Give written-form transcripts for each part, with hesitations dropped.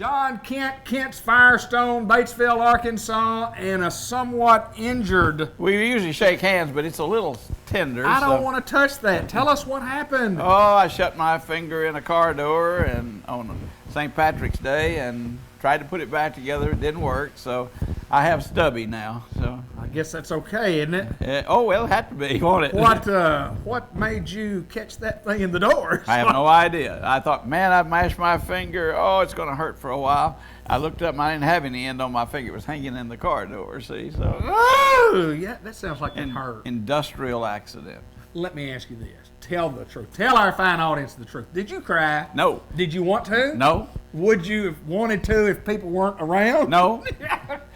John Kent, Kent's Firestone, Batesville, Arkansas, and a somewhat injured. We usually shake hands, but it's a little tender. I don't want to touch that. Tell us what happened. Oh, I shut my finger in a car door and on St. Patrick's Day and tried to put it back together. It didn't work, so I have stubby now. So I guess that's okay, isn't it? oh well, it had to be, won't it? What made you catch that thing in the door? I have no idea. I thought, man, I've mashed my finger. Oh, it's going to hurt for a while. I looked up and I didn't have any end on my finger. It was hanging in the car door, see? So. Oh, yeah, that sounds like it hurt. Industrial accident. Let me ask you this. Tell the truth. Tell our fine audience the truth. Did you cry? No. Did you want to? No. Would you have wanted to if people weren't around? No.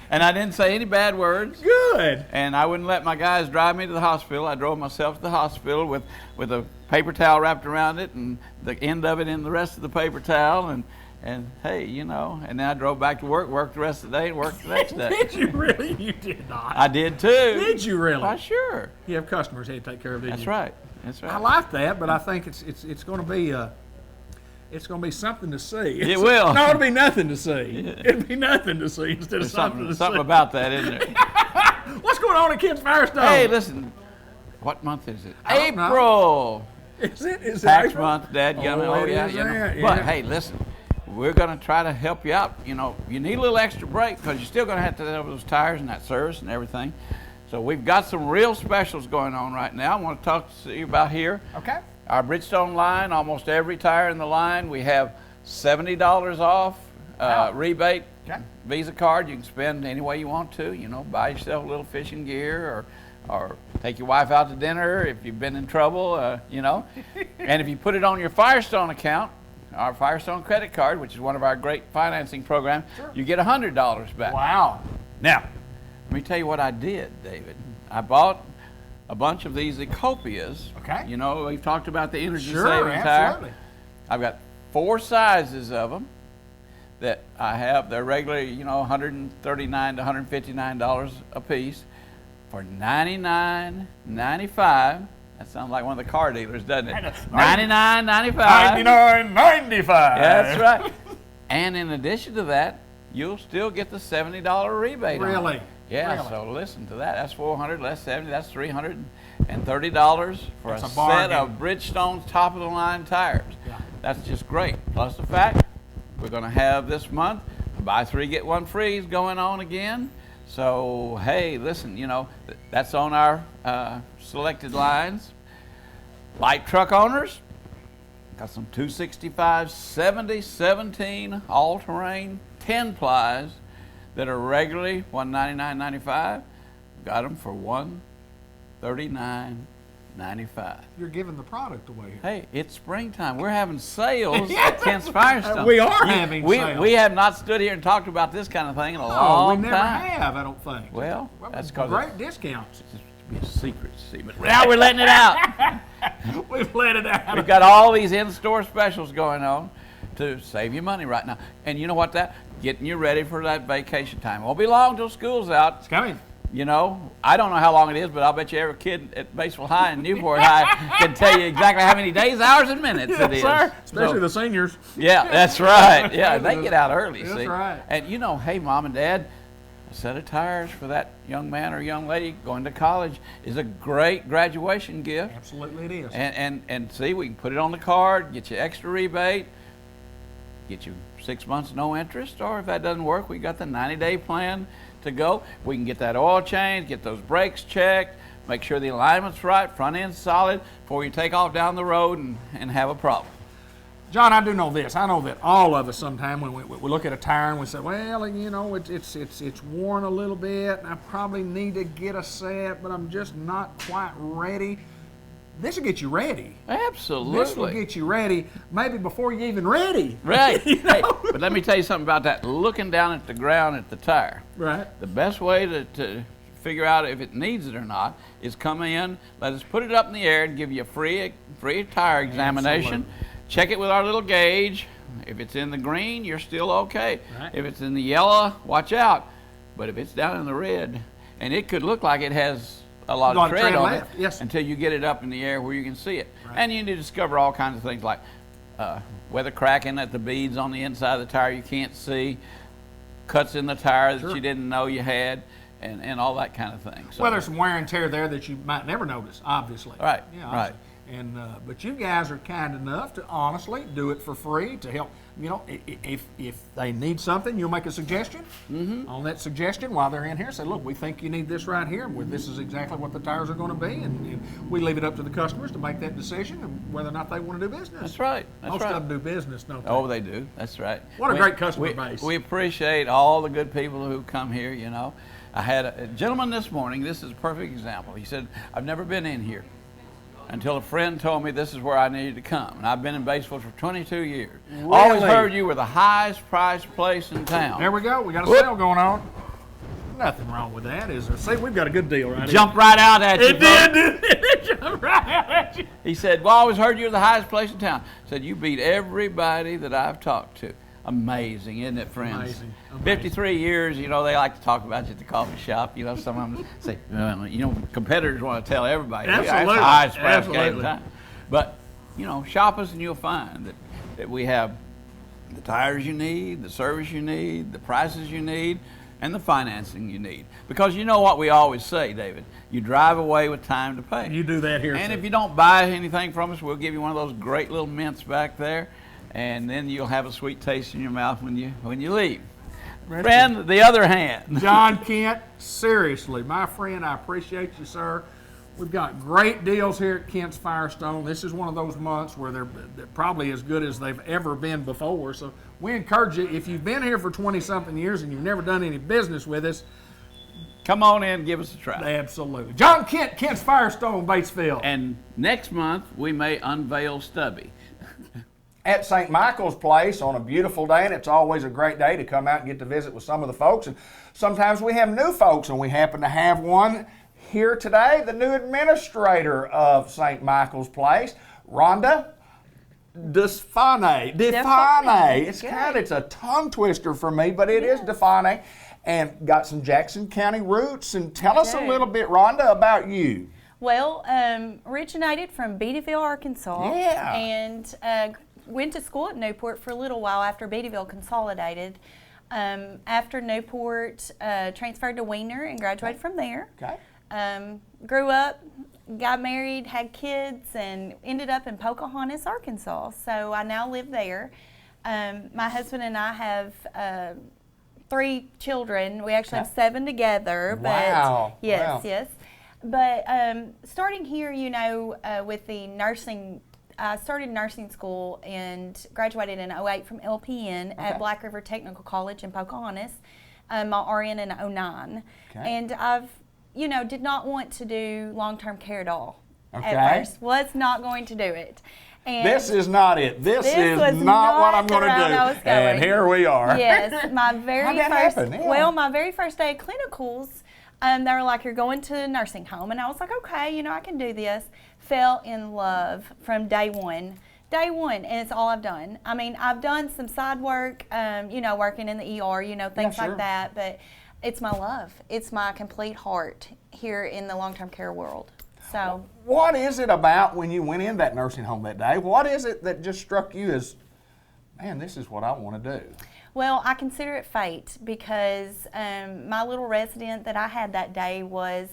And I didn't say any bad words. Good. And I wouldn't let my guys drive me to the hospital. I drove myself to the hospital with a paper towel wrapped around it and the end of it in the rest of the paper towel. And hey, you know, and then I drove back to worked the rest of the day, and worked the next day. Did you really? You did not. I did too. Did you really? Why, sure. You have customers here to take care of, didn't That's you? right. That's right. I like that, but I think it's going to be something to see. It will. No, it'll be nothing to see. Yeah. It'll be nothing to see instead of something to see. Something about that, isn't there? What's going on at Kent's Firestone? Hey, listen. What month is it? I don't know. April. Is it Tax April? month, Dad. Oh, it yeah, is you know. that, yeah. But hey, listen. We're going to try to help you out. You know, you need a little extra break because you're still going to have to have those tires and that service and everything. So we've got some real specials going on right now. I want to talk to you about here. Okay. Our Bridgestone line, almost every tire in the line, we have $70 off rebate. Okay. Visa card. You can spend any way you want to. You know, buy yourself a little fishing gear or take your wife out to dinner if you've been in trouble, you know. And if you put it on your Firestone account, our Firestone credit card, which is one of our great financing programs, sure, you get $100 back. Wow. Now, let me tell you what I did, David. I bought a bunch of these Ecopias. Okay. You know, we've talked about the energy Sure, saving absolutely. tire. I've got 4 sizes of them that I have. They're regularly, you know, $139 to $159 a piece for $99.95. That sounds like one of the car dealers, doesn't it? $99.95. $99.95. That's right. And in addition to that, you'll still get the $70 rebate. Really? Yeah, Really? so listen to that. That's $400 less 70. That's $330 for That's a a bargain. set of Bridgestone's top-of-the-line tires. Yeah. That's just great. Plus the fact we're going to have this month, buy 3, get 1 free is going on again. So, hey, listen, you know, that's on our selected lines. Light truck owners, got some 265, 70, 17 all-terrain 10 plies that are regularly $199.95. Got them for $139.95. You're giving the product away here. Hey, it's springtime. We're having sales at Kent's Firestone. We are having sales. We have not stood here and talked about this kind of thing in a No, long we never time. have, I don't think. Well, that's because great discounts. it's be a secret, see, but now we're letting it out. We've let it out. We've got all these in-store specials going on to save you money right now. And you know what? Getting you ready for that vacation time. It won't be long till school's out. It's coming. You know, I don't know how long it is, but I'll bet you every kid at Batesville High and Newport High can tell you exactly how many days, hours, and minutes it is. Sir. Especially So, the seniors. yeah, that's right. Yeah, they get out early, That's see. right. And you know, hey, Mom and Dad, a set of tires for that young man or young lady going to college is a great graduation gift. Absolutely it is. And see, we can put it on the card, get you extra rebate, get you 6 months no interest, or if that doesn't work, we got the 90-day plan to go. We can get that oil changed, get those brakes checked, make sure the alignment's right, front end's solid before you take off down the road and have a problem. John, I do know this. I know that all of us sometime when we look at a tire and we say, well, you know, it's worn a little bit, and I probably need to get a set, but I'm just not quite ready. This will get you ready. Absolutely. This will get you ready, maybe before you're even ready. Right. You know? Hey, but let me tell you something about that. Looking down at the ground at the tire. Right. The best way to figure out if it needs it or not is come in, let us put it up in the air and give you a free tire examination. Absolutely. Check it with our little gauge. If it's in the green, you're still okay. Right. If it's in the yellow, watch out. But if it's down in the red, and it could look like it has a lot of tread on left. it Yes. until you get it up in the air where you can see it. Right. And you need to discover all kinds of things like weather cracking at the beads on the inside of the tire you can't see, cuts in the tire that you didn't know you had, and all that kind of thing. So, well, there's some wear and tear there that you might never notice, obviously. Right, Yeah, right. And but you guys are kind enough to honestly do it for free to help. You know, if they need something, you'll make a suggestion. On that suggestion, while they're in here, say, look, we think you need this right here. This is exactly what the tires are going to be, and we leave it up to the customers to make that decision and whether or not they want to do business. That's right. Most of them do business, don't they? Oh, they do. That's right. What a great customer base. We appreciate all the good people who come here, you know. I had a gentleman this morning, this is a perfect example. He said, I've never been in here until a friend told me this is where I needed to come. And I've been in Batesville for 22 years. Really? Always heard you were the highest priced place in town. There we go. We got a sale going on. Nothing wrong with that, is there? See, we've got a good deal right here. Jumped right out at you. It did. It jumped right out at you. He said, well, I always heard you were the highest place in town. Said, you beat everybody that I've talked to. Amazing, isn't it, friends? Amazing. 53 years, you know, they like to talk about you at the coffee shop. You know, some of them say, you know, competitors want to tell everybody. Absolutely. Yeah, that's the highest price Absolutely. in time. But, you know, shop us and you'll find that we have the tires you need, the service you need, the prices you need, and the financing you need. Because you know what we always say, David, you drive away with time to pay. You do that here, And too. if you don't buy anything from us, we'll give you one of those great little mints back there, and then you'll have a sweet taste in your mouth when you leave. Friend, the other hand. John Kent, seriously, my friend, I appreciate you, sir. We've got great deals here at Kent's Firestone. This is one of those months where they're probably as good as they've ever been before. So we encourage you, if you've been here for 20-something years and you've never done any business with us, come on in and give us a try. Absolutely. John Kent, Kent's Firestone, Batesville. And next month, we may unveil Stubby. At St. Michael's Place on a beautiful day, and it's always a great day to come out and get to visit with some of the folks. And sometimes we have new folks, and we happen to have one here today, the new administrator of St. Michael's Place, Rhonda Defane. It's a tongue twister for me, but it is Defane, and got some Jackson County roots. And tell us a little bit, Rhonda, about you. Well, originated from Batesville, Arkansas. Yeah. And went to school at Newport for a little while after Batesville consolidated. After Newport, transferred to Wiener and graduated from there. Okay. Grew up, got married, had kids, and ended up in Pocahontas, Arkansas. So I now live there. My husband and I have 3 children. We actually have 7 together. Wow. But yes, Wow. yes. But starting here, you know, with the nursing, I started nursing school and graduated in 2008 from LPN at Black River Technical College in Pocahontas. My RN in 2009. Okay. And I've, you know, did not want to do long-term care at all. Okay. At first, was not going to do it. And This is not it. This is was not what I'm the going to route I was do. And going. here we are. Yes, my very How'd that first. happen? Yeah. Well, my very first day of clinicals, they were like, "You're going to a nursing home," and I was like, "Okay, you know, I can do this." Fell in love from day one. Day one, and it's all I've done. I mean, I've done some side work, you know, working in the ER, you know, things sure. like that, but it's my love. It's my complete heart here in the long-term care world. So, What is it about when you went in that nursing home that day? What is it that just struck you as, man, this is what I want to do? well, I consider it fate because my little resident that I had that day was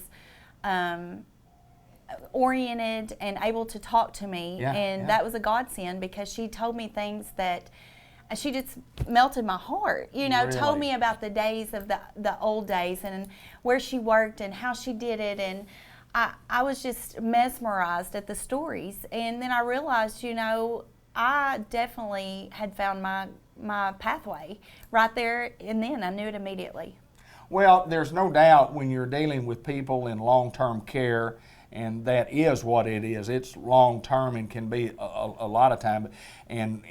oriented and able to talk to me, and that was a godsend because she told me things that she just melted my heart. You know, Really? told me about the days of the old days and where she worked and how she did it, and I was just mesmerized at the stories. And then I realized, you know, I definitely had found my pathway right there and then. I knew it immediately. Well, there's no doubt when you're dealing with people in long-term care, and that is what it is. It's long-term and can be a lot of time. And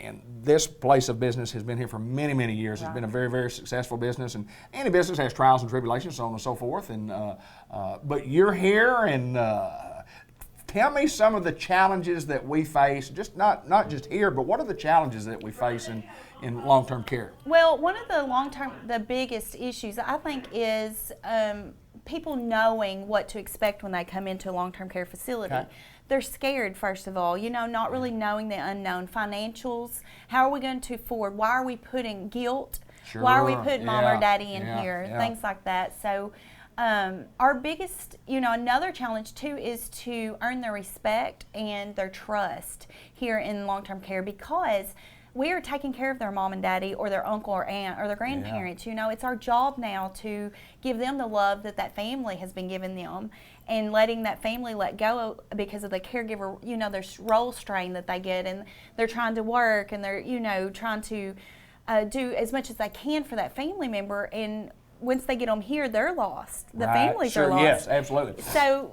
this place of business has been here for many, many years. It's been a very, very successful business. And any business has trials and tribulations, so on and so forth. And but you're here, and tell me some of the challenges that we face, just not just here, but what are the challenges that we face in long-term care? Well, one of the biggest issues I think is people knowing what to expect when they come into a long-term care facility. Okay. they're scared, first of all, not really knowing the unknown. Financials, how are we going to afford? Why are we putting guilt? Sure. Why are we putting mom or daddy in Yeah. here? Yeah. Things like that. So our biggest, another challenge too is to earn their respect and their trust here in long-term care, because we are taking care of their mom and daddy or their uncle or aunt or their grandparents. It's our job now to give them the love that family has been giving them, and letting that family let go because of the caregiver, there's role strain that they get, and they're trying to work, and they're, trying to do as much as they can for that family member. And once they get them here, they're lost. The families are lost. Yes, absolutely. So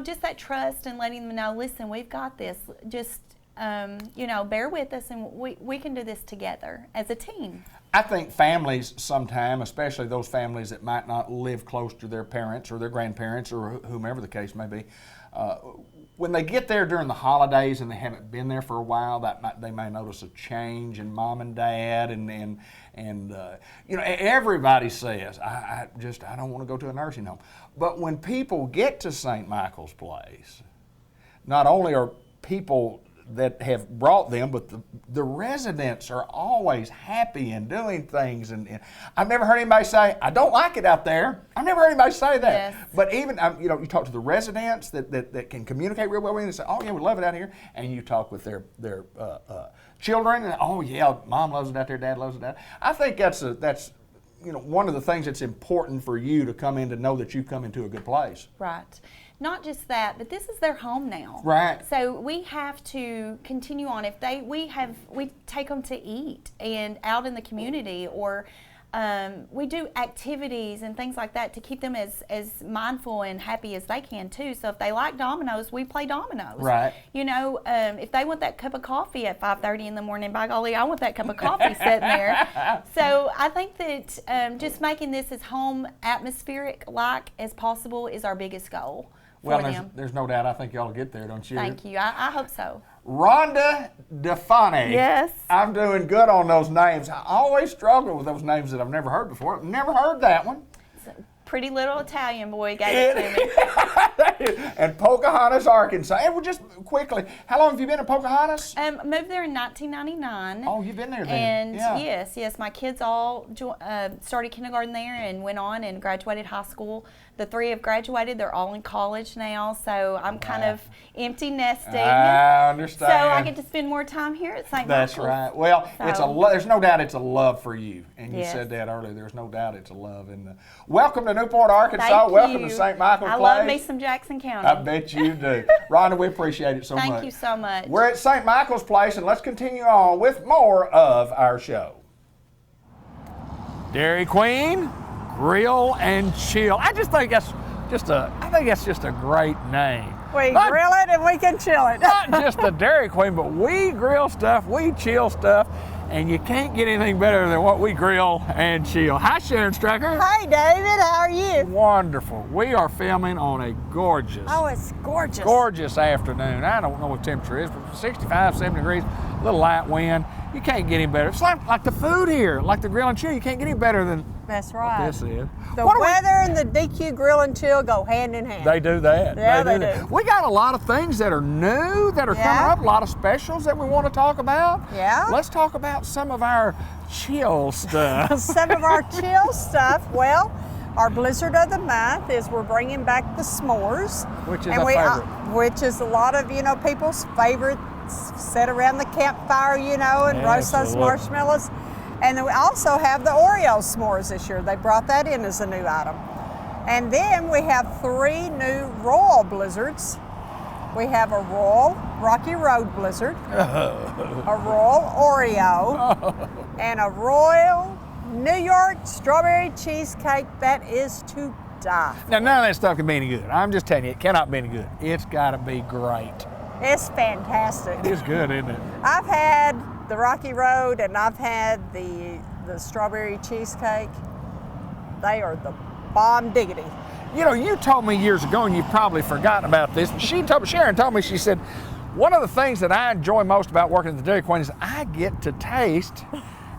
just that trust and letting them know, listen, we've got this. Just bear with us, and we can do this together as a team. I think families sometimes, especially those families that might not live close to their parents or their grandparents or whomever the case may be, when they get there during the holidays and they haven't been there for a while, they may notice a change in mom and dad, and everybody says, I don't want to go to a nursing home. But when people get to St. Michael's Place, not only are people that have brought them, but the residents are always happy and doing things. And I've never heard anybody say, I don't like it out there. I've never heard anybody say that. Yes. But even, you talk to the residents that can communicate real well with you and say, oh yeah, we love it out here. And you talk with their children, and oh yeah, mom loves it out there, dad loves it out there. I think that's one of the things that's important for you to come in, to know that you've come into a good place. Right. Not just that, but this is their home now. Right. So we have to continue on. If we take them to eat and out in the community, or we do activities and things like that to keep them as mindful and happy as they can too. So if they like dominoes, we play dominoes. Right. If they want that cup of coffee at 5:30 in the morning, by golly, I want that cup of coffee sitting there. So I think that just making this as home atmospheric-like as possible is our biggest goal. Well, there's no doubt. I think y'all will get there, don't you? Thank you. I hope so. Rhonda Defani. Yes. I'm doing good on those names. I always struggle with those names that I've never heard before. Never heard that one. Pretty little Italian boy gave it to me. And Pocahontas, Arkansas. And just quickly, how long have you been in Pocahontas? Moved there in 1999. Oh, you've been there then. And yeah. yes, my kids all started kindergarten there and went on and graduated high school. The 3 have graduated. They're all in college now, so I'm kind of empty nesting. I understand. So I get to spend more time here at St. Michael's. That's right. Well, there's no doubt it's a love for you. And you Yes. said that earlier. There's no doubt it's a love. And welcome to Newport, Arkansas. Thank Welcome you. to St. Michael's Place. I love me some Jackson County. I bet you do. Rhonda, we appreciate it so much. Thank you so much. We're at St. Michael's Place, and let's continue on with more of our show. Dairy Queen, Grill and Chill. I just think that's just a great name. We grill it and we can chill it. Not just the Dairy Queen, but we grill stuff, we chill stuff, and you can't get anything better than what we grill and chill. Hi, Sharon Strecker. Hey, David, how are you? Wonderful. We are filming on a gorgeous, Oh, it's gorgeous. gorgeous afternoon. I don't know what the temperature is, but 65, 70 degrees, a little light wind. You can't get any better. It's like the food here, like the grill and chill. You can't get any better than That's right. this is. The What do we- weather and the DQ grill and chill go hand in hand. They do that. Yeah, they that. do. We got a lot of things that are new that are coming Yeah. up, a lot of specials that we want to talk about. Yeah. Let's talk about some of our chill stuff. Some of our chill stuff, well, our blizzard of the month is we're bringing back the s'mores. Which is and a favorite. Which is a lot of, people's favorite. Sit around the campfire, and roast those Absolutely. marshmallows. And then we also have the Oreo s'mores this year. They brought that in as a new item. And then we have 3 new Royal Blizzards. We have a Royal Rocky Road Blizzard, a Royal Oreo, and a Royal New York Strawberry Cheesecake that is to die for. Now, none of that stuff can be any good. I'm just telling you, it cannot be any good. It's got to be great. It's fantastic. It is good, isn't it? I've had the Rocky Road and I've had the strawberry cheesecake. They are the bomb diggity. You told me years ago, and you've probably forgotten about this, but Sharon told me, she said, one of the things that I enjoy most about working at the Dairy Queen is I get to taste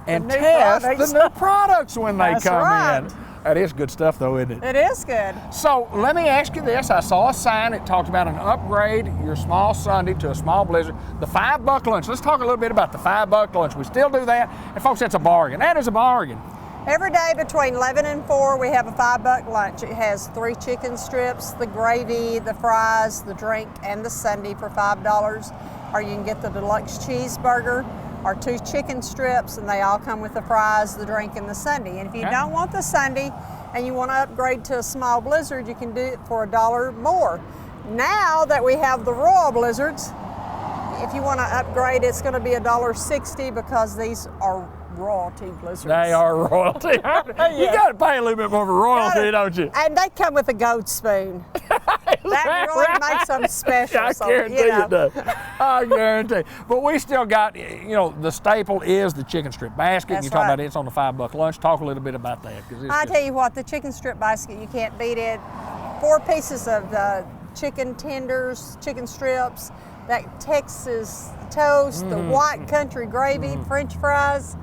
and new test products. the new products when they That's come right. in. That is good stuff, though, isn't it? It is good. So let me ask you this. I saw a sign that talked about an upgrade your small Sunday to a small blizzard. The $5 lunch. Let's talk a little bit about the $5 lunch. We still do that. And folks, that's a bargain. That is a bargain. Every day between 11 and 4, we have a $5 lunch. It has 3 chicken strips, the gravy, the fries, the drink, and the sundae for $5. Or you can get the deluxe cheeseburger or 2 chicken strips, and they all come with the fries, the drink, and the sundae. And if you don't want the sundae and you want to upgrade to a small blizzard, you can do it for $1 more. Now that we have the Royal Blizzards, if you want to upgrade, it's going to be $1.60 because these are royalty blizzards. They are royalty. You got to pay a little bit more for royalty, don't you? And they come with a gold spoon. That really makes them special. I guarantee it does. I guarantee. But we still got, the staple is the chicken strip basket. That's You talk right. about it's on the $5 lunch. Talk a little bit about that. I tell you what, the chicken strip basket, you can't beat it. 4 pieces of the chicken tenders, chicken strips, that Texas toast, the white country gravy, French fries.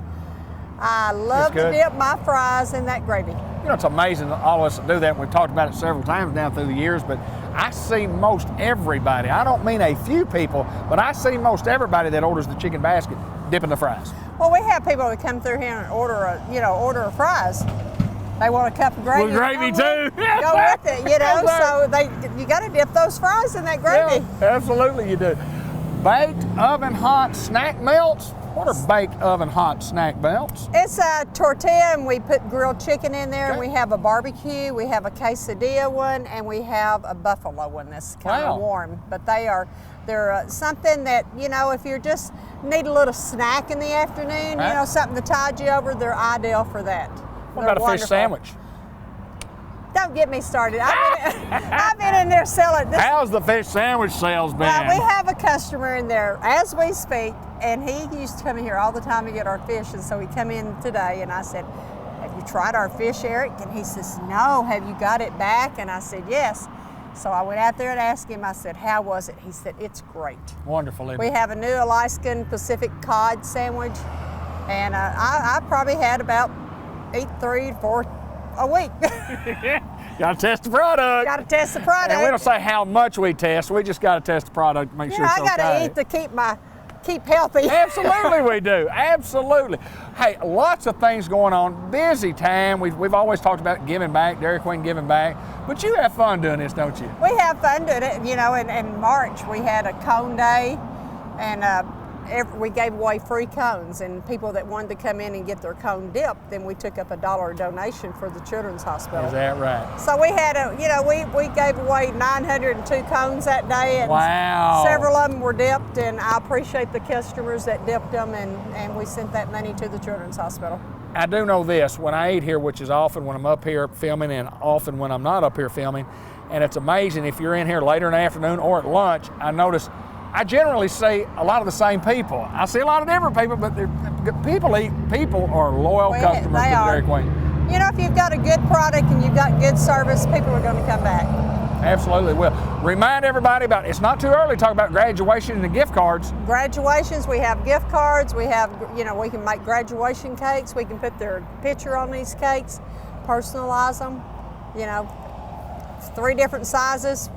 I love to good. dip my fries in that gravy. It's amazing that all of us do that. We've talked about it several times now through the years, but I see most everybody, I don't mean a few people, but I see most everybody that orders the chicken basket dipping the fries. Well, we have people that come through here and order a fries. They want a cup of gravy. With gravy too. Go with it, so you got to dip those fries in that gravy. Yeah, absolutely you do. Baked oven hot snack melts. What are baked oven hot snack melts? It's a tortilla, and we put grilled chicken in there, and Okay. we have a barbecue, we have a quesadilla one, and we have a buffalo one that's kind Wow. of warm. But they're something that, if you just need a little snack in the afternoon, Right. something to tide you over, they're ideal for that. What They're about a fish wonderful. sandwich? Don't get me started. I've been in there selling this. How's the fish sandwich sales been? Well, we have a customer in there as we speak, and he used to come in here all the time to get our fish, and so he come in today, and I said, "Have you tried our fish, Eric?" And he says, "No, have you got it back?" And I said, "Yes." So I went out there and asked him, I said, "How was it?" He said, "It's great." Wonderful. Isn't We it? have a new Alaskan Pacific cod sandwich, and I probably had about 3 to 4 a week. Got to test the product. Got to test the product. And we don't say how much we test. We just got to test the product to make sure it's I got to okay. eat to keep healthy. Absolutely we do. Absolutely. Hey, lots of things going on. Busy time. We've always talked about giving back, Dairy Queen giving back. But you have fun doing this, don't you? We have fun doing it. In March we had a cone day, and we gave away free cones, and people that wanted to come in and get their cone dipped, then we took up $1 donation for the Children's Hospital. Is that right? So we had we gave away 902 cones that day, and Wow. several of them were dipped, and I appreciate the customers that dipped them, and we sent that money to the Children's Hospital. I do know this, when I eat here, which is often when I'm up here filming and often when I'm not up here filming, and it's amazing if you're in here later in the afternoon or at lunch, I notice I generally see a lot of the same people. I see a lot of different people, but people are loyal Well, customers to they the are. Dairy Queen. If you've got a good product and you've got good service, people are going to come back. Absolutely will. Remind everybody about, it's not too early to talk about graduation and the gift cards. Graduations, we have gift cards, we have, we can make graduation cakes, we can put their picture on these cakes, personalize them, 3 different sizes.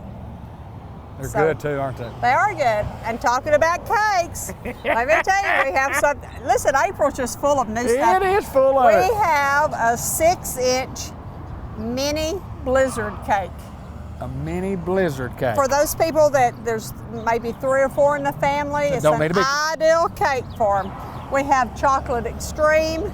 They're So- good too, aren't they? They are good. And talking about cakes, let me tell you, we have some, listen, April's just full of new stuff. It is full of We it. have a 6-inch mini blizzard cake. A mini blizzard cake. For those people that there's maybe 3 or 4 in the family, it's don't an need a big- ideal cake for them. We have chocolate extreme,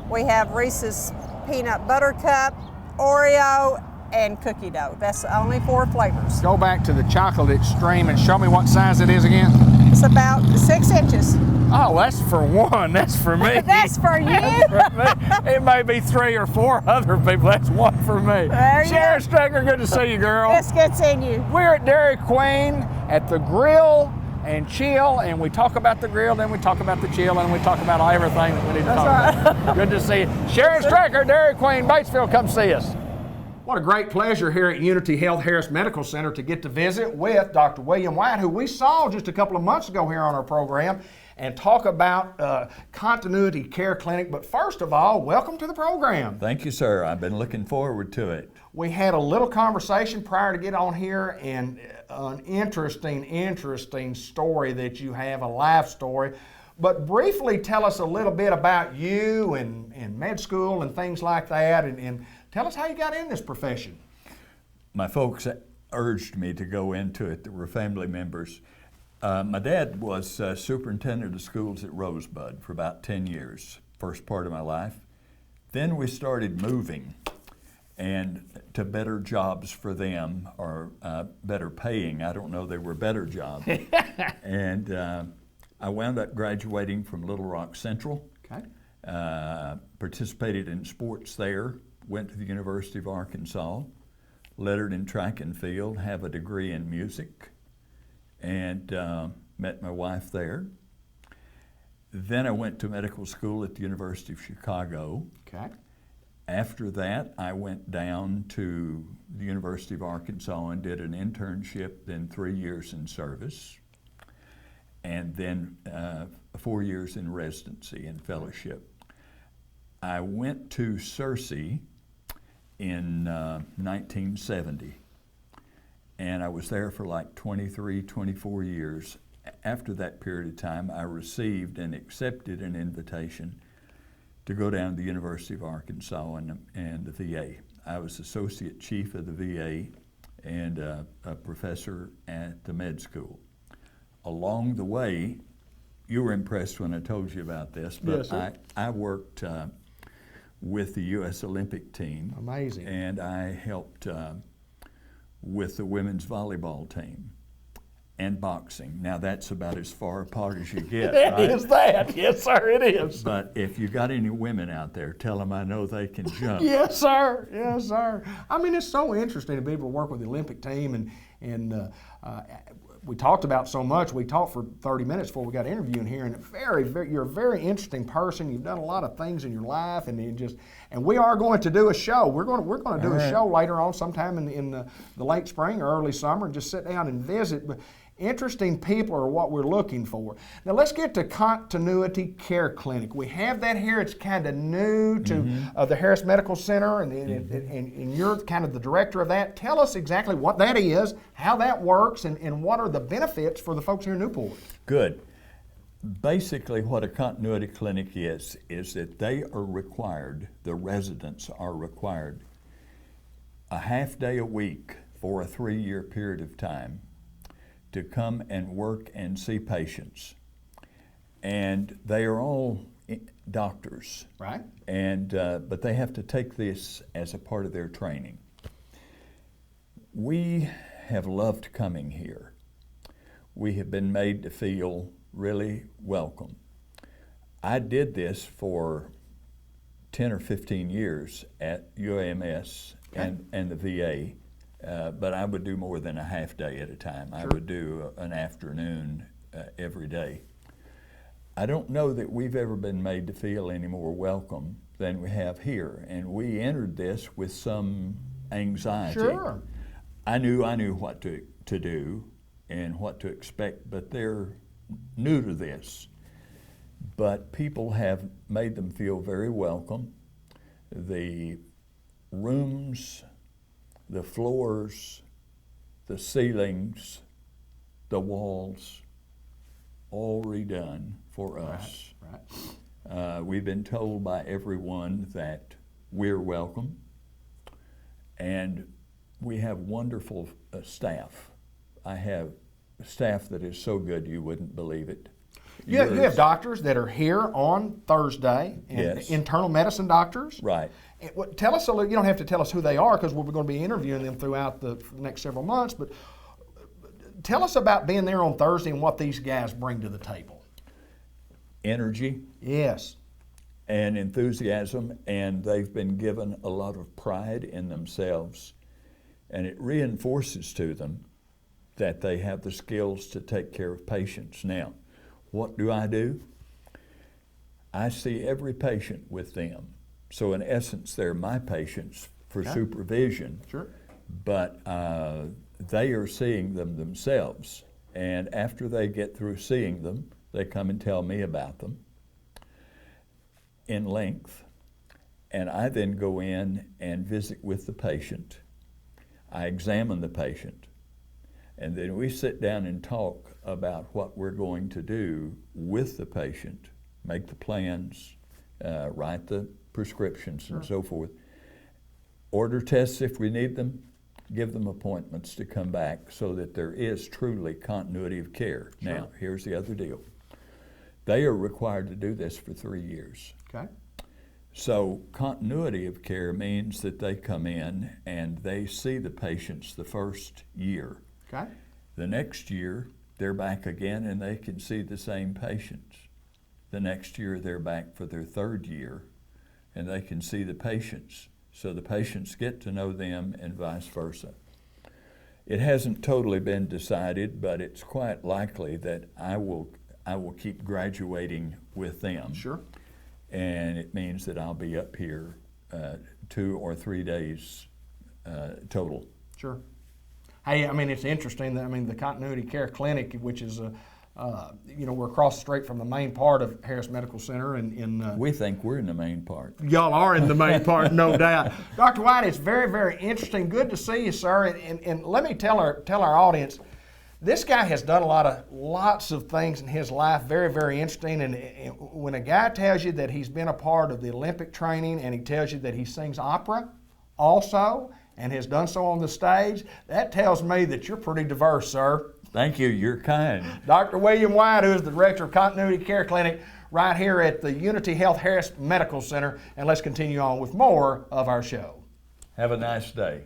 we have Reese's peanut butter cup, Oreo, and cookie dough. That's the only 4 flavors. Go back to the chocolate extreme and show me what size it is again. It's about 6 inches. Oh, that's for one. That's for me. That's for you. For me. It may be 3 or 4 other people. That's one for me. There you Sharon go. Straker, good to see you, girl. Biscuits in you. We're at Dairy Queen at the grill and chill, and we talk about the grill, then we talk about the chill, and we talk about everything that we need to talk about. Good to see you. Sharon Straker, Dairy Queen, Batesville, come see us. What a great pleasure here at Unity Health Harris Medical Center to get to visit with Dr. William White, who we saw just a couple of months ago here on our program. and talk about Continuity Care Clinic. But first of all, welcome to the program. Thank you, sir. I've been looking forward to it. We had a little conversation prior to get on here, and an interesting story that you have, a life story. But briefly tell us a little bit about you and med school and things like that, and tell us how you got in this profession. My folks urged me to go into it. There were family members. My dad was superintendent of schools at Rosebud for about 10 years, first part of my life. Then we started moving and to better jobs for them, or better paying. I don't know, they were better jobs. And I wound up graduating from Little Rock Central. Okay. Participated in sports there, went to the University of Arkansas, lettered in track and field, have a degree in music, and met my wife there. Then I went to medical school at the University of Chicago. Okay. After that, I went down to the University of Arkansas and did an internship, then 3 years in service, and then 4 years in residency and fellowship. I went to Searcy in 1970, and I was there for like 23, 24 years. After that period of time, I received and accepted an invitation to go down to the University of Arkansas and the VA. I was associate chief of the VA and a professor at the med school. Along the way, you were impressed when I told you about this, but Yes, sir. I worked with the U.S. Olympic team. Amazing. And I helped with the women's volleyball team and boxing. Now that's about as far apart as you get, right? It is that. Yes, sir, it is. But if you got any women out there, tell them I know they can jump. Yes, sir. Yes, sir. I mean, it's so interesting to be able to work with the Olympic team, and we talked about so much. We talked for 30 minutes before we got interviewing here, and you're a very interesting person. You've done a lot of things in your life, and we are going to do a show. We're going to do a show later on, sometime in the late spring or early summer, and just sit down and visit. But interesting people are what we're looking for. Now let's get to Continuity Care Clinic. We have that here. It's kind of new to the Harris Medical Center, and you're kind of the director of that. Tell us exactly what that is, how that works, and what are the benefits for the folks here in Newport. Good. Basically what a continuity clinic is that they are required, the residents are required, a half day a week for a 3-year period of time to come and work and see patients. And they are all doctors. Right. And but they have to take this as a part of their training. We have loved coming here. We have been made to feel really welcome. I did this for 10 or 15 years at UAMS and the VA. But I would do more than a half day at a time. Sure. I would do an afternoon every day. I don't know that we've ever been made to feel any more welcome than we have here. And we entered this with some anxiety. Sure. I knew what to do and what to expect, but they're new to this. But people have made them feel very welcome. The rooms, the floors, the ceilings, the walls, all redone for us. Right. We've been told by everyone that we're welcome, and we have wonderful staff. I have staff that is so good you wouldn't believe it. You have doctors that are here on Thursday, and Yes. internal medicine doctors. Right. Tell us a little. You don't have to tell us who they are because we're going to be interviewing them throughout the next several months. But tell us about being there on Thursday and what these guys bring to the table. Energy. Yes. And enthusiasm, and they've been given a lot of pride in themselves, and it reinforces to them that they have the skills to take care of patients. Now, what do? I see every patient with them. So in essence, they're my patients for supervision. Sure. But they are seeing them themselves. And after they get through seeing them, They come and tell me about them in length, and I then go in and visit with the patient. I examine the patient, and then we sit down and talk about what we're going to do with the patient, make the plans, write the prescriptions and so forth, order tests if we need them, give them appointments to come back so that there is truly continuity of care. Sure. Now, here's the other deal. They are required to do this for 3 years. Okay. So continuity of care means that they come in and they see the patients the first year. Okay. The next year, they're back again and they can see the same patients. The next year, they're back for their 3rd year and they can see the patients. So the patients get to know them and vice versa. It hasn't totally been decided, but it's quite likely that I will keep graduating with them. Sure. And it means that I'll be up here 2 or 3 days total. Sure. Hey, I mean, it's interesting that, I mean, the Continuity Care Clinic, which is, we're across the street from the main part of Harris Medical Center. We think we're in the main part. Y'all are in the main part, no doubt. Dr. White, it's very, very interesting. Good to see you, sir. And let me tell our audience, this guy has done lots of things in his life, very, very interesting. And when a guy tells you that he's been a part of the Olympic training and he tells you that he sings opera also and has done so on the stage, that tells me that you're pretty diverse, sir. Thank you, you're kind. Dr. William White, who is the Director of Continuity Care Clinic right here at the Unity Health Harris Medical Center. And let's continue on with more of our show. Have a nice day.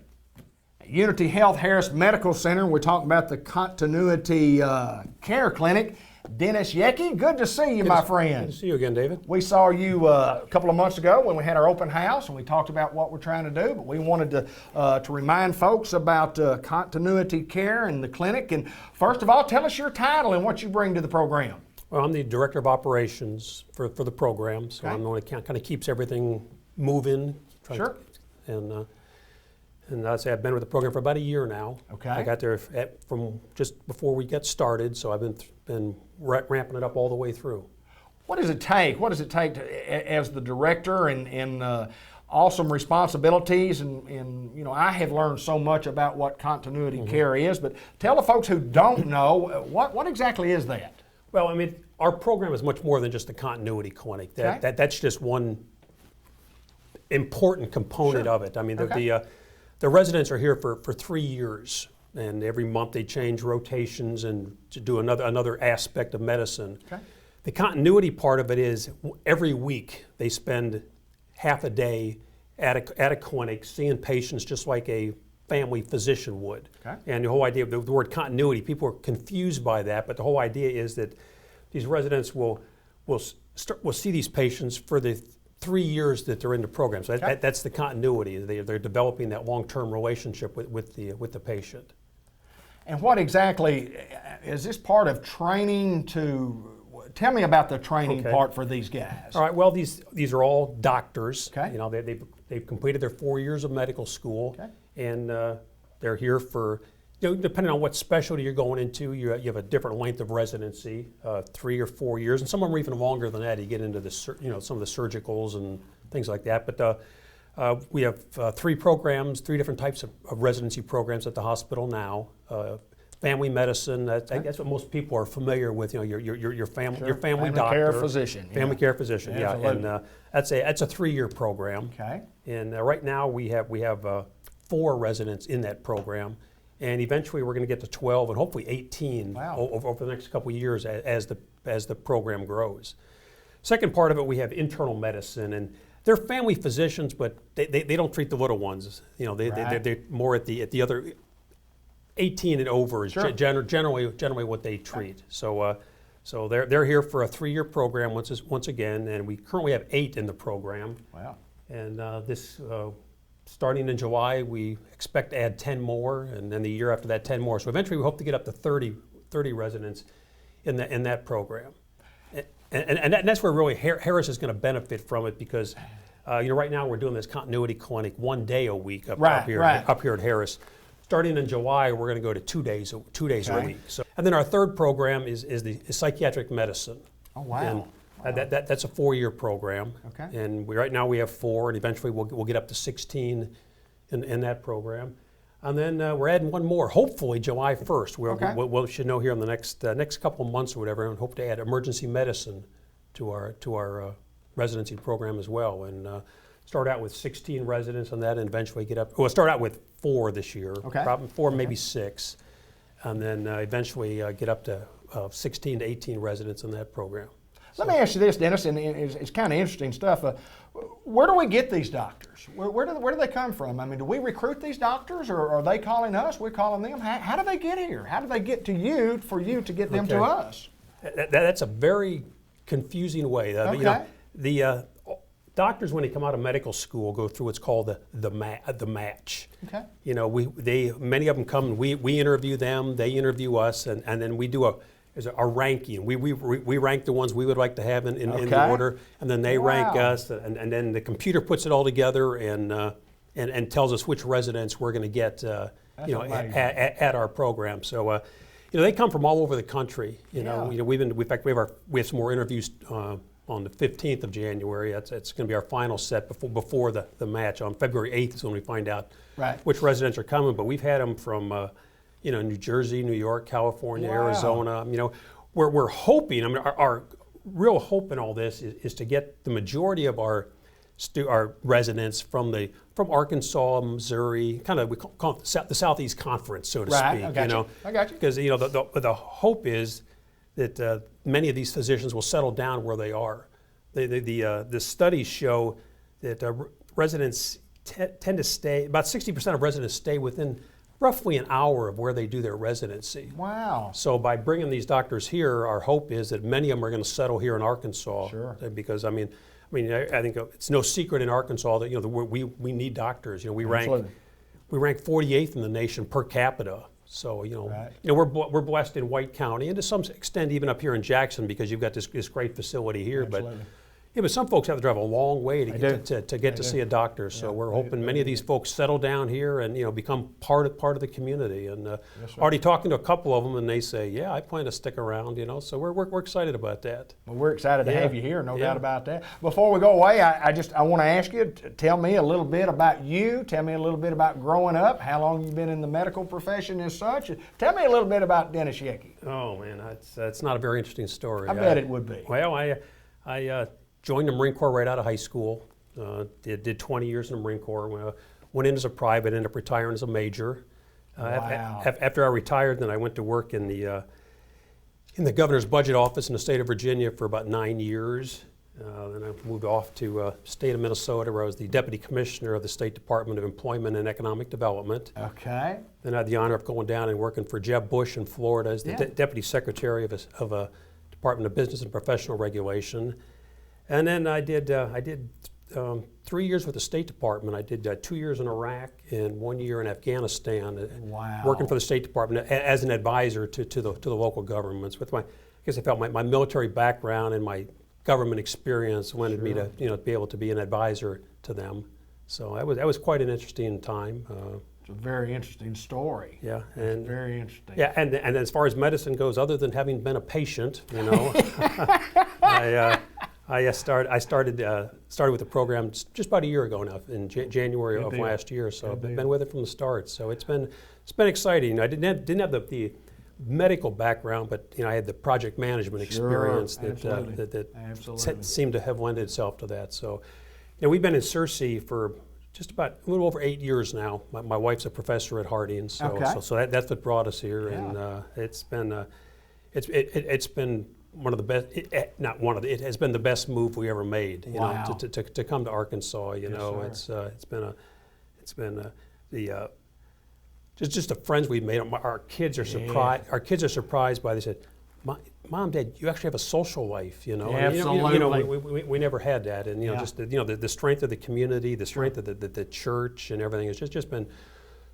Unity Health Harris Medical Center. We're talking about the Continuity Care Clinic. Dennis Yecke, good to see you, my friend. Good to see you again, David. We saw you a couple of months ago when we had our open house, and we talked about what we're trying to do. But we wanted to remind folks about continuity care and the clinic. And first of all, tell us your title and what you bring to the program. Well, I'm the Director of Operations for the program, so Okay. I'm the one that kind of keeps everything moving. Sure. And I'd say I've been with the program for about a year now. Okay. I got there from just before we got started, so I've been ramping it up all the way through. What does it take? What does it take as the director and awesome responsibilities? And I have learned so much about what continuity care is, but tell the folks who don't know, what exactly is that? Well, I mean, our program is much more than just a continuity clinic. Okay. That's just one important component Sure. of it. I mean, Okay. the residents are here for 3 years, and every month they change rotations and to do another aspect of medicine. Okay. The continuity part of it is every week they spend half a day at a clinic seeing patients just like a family physician would. Okay. And the whole idea of the word continuity, people are confused by that, but the whole idea is that these residents will see these patients for the 3 years that they're in the program. So Okay. that's the continuity. They're developing that long-term relationship with the patient. And what exactly is this part of training to? Tell me about the training Okay. part for these guys. All right. Well, these are all doctors. Okay. You know, they've completed their 4 years of medical school, Okay. and they're here for, depending on what specialty you're going into, you have a different length of residency, 3 or 4 years, and some of them are even longer than that. You get into some of the surgicals and things like that. But we have 3 programs, 3 different types of residency programs at the hospital now. Family medicine, that's what most people are familiar with. Your family, Sure. your family Family doctor, care physician, yeah. family care physician, yeah. Absolutely. And that's a 3-year program. Okay. And right now we have 4 residents in that program, and eventually we're going to get to 12 and hopefully 18 Wow. over the next couple of years as the program grows. Second part of it, we have internal medicine, and they're family physicians, but they don't treat the little ones. Right. They're more at the other 18 and over is Sure. generally what they treat. So they're here for a 3-year program once again, and we currently have 8 in the program. Wow. And this starting in July, we expect to add 10 more, and then the year after that, 10 more. So eventually, we hope to get up to 30 residents in that program. And that's where really Harris is going to benefit from it, because right now we're doing this continuity clinic 1 day a week up here at Harris. Starting in July, we're going to go to 2 days a Okay. week. So And then our third program is psychiatric medicine. Oh, wow. And that's a 4-year program. Okay. And right now we have 4, and eventually we'll get up to 16 in that program. And then we're adding one more, hopefully July 1st. Okay. We should know here in the next couple of months or whatever, and hope to add emergency medicine to our residency program as well. And start out with 16 residents on that, and eventually get up. We'll start out with 4 this year. Okay. Probably 4, maybe 6, and then eventually get up to 16 to 18 residents in that program. Let me ask you this, Dennis, and it's kind of interesting stuff. Where do we get these doctors? Where do they come from? I mean, do we recruit these doctors, or are they calling us? We're calling them. How do they get here? How do they get to you for you to get them to us? That's a very confusing way. Okay. You know, the doctors, when they come out of medical school, go through what's called the match. Okay. You know, many of them come and we interview them, they interview us, and then we do a ranking. We rank the ones we would like to have in the order, and then they rank us, and then the computer puts it all together and tells us which residents we're going to get at our program. So you know, they come from all over the country. You know, in fact we have some more interviews on the 15th of January. It's going to be our final set before the match. On February 8th is when we find out which residents are coming. But we've had them from New Jersey, New York, California, Arizona. You know, we're hoping. I mean, our real hope in all this is to get the majority of our residents from Arkansas, Missouri, kind of we call it the Southeast Conference, so to speak. I got you. Because the hope is that many of these physicians will settle down where they are. The studies show that residents tend to stay. About 60% of residents stay within roughly an hour of where they do their residency. Wow. So by bringing these doctors here, our hope is that many of them are going to settle here in Arkansas. Sure. Because I think it's no secret in Arkansas that we need doctors. You know, we rank 48th in the nation per capita. So we're blessed in White County, and to some extent even up here in Jackson, because you've got this great facility here. Absolutely. But some folks have to drive a long way to get to see a doctor. So we're hoping many of these folks settle down here and become part of the community. And already talking to a couple of them, and they say, "Yeah, I plan to stick around." So we're excited about that. Well, we're excited to have you here, no doubt about that. Before we go away, I want to ask you, tell me a little bit about you. Tell me a little bit about growing up. How long you've been in the medical profession as such. Tell me a little bit about Dennis Yecke. Oh man, that's not a very interesting story. I bet it would be. Well, I joined the Marine Corps right out of high school. Did 20 years in the Marine Corps. Went in as a private, ended up retiring as a major. After I retired, then I went to work in the governor's budget office in the state of Virginia for about 9 years. Then I moved off to state of Minnesota, where I was the deputy commissioner of the State Department of Employment and Economic Development. Okay. Then I had the honor of going down and working for Jeb Bush in Florida as the deputy secretary of a Department of Business and Professional Regulation. And then I did 3 years with the State Department. I did 2 years in Iraq and 1 year in Afghanistan. Wow. Working for the State Department as an advisor to the local governments. I guess I felt my military background and my government experience wanted me to be able to be an advisor to them. So that was quite an interesting time. It's a very interesting story. Yeah, and very interesting. Yeah, and as far as medicine goes, other than having been a patient, I started with the program just about a year ago now, in January of last year. So I've been with it from the start. So it's been exciting. I didn't have the medical background, but I had the project management experience that seemed to have lent itself to that. So we've been in Searcy for just about a little over 8 years now. My wife's a professor at Harding, so that's what brought us here, and it's been one of the best. It has been the best move we ever made. To come to Arkansas. It's been just the friends we've made. Our kids are surprised. Our kids are surprised by. They said, "Mom, Dad, you actually have a social life." Absolutely. We never had that, and just the strength of the community, the strength of the church, and everything. It's just been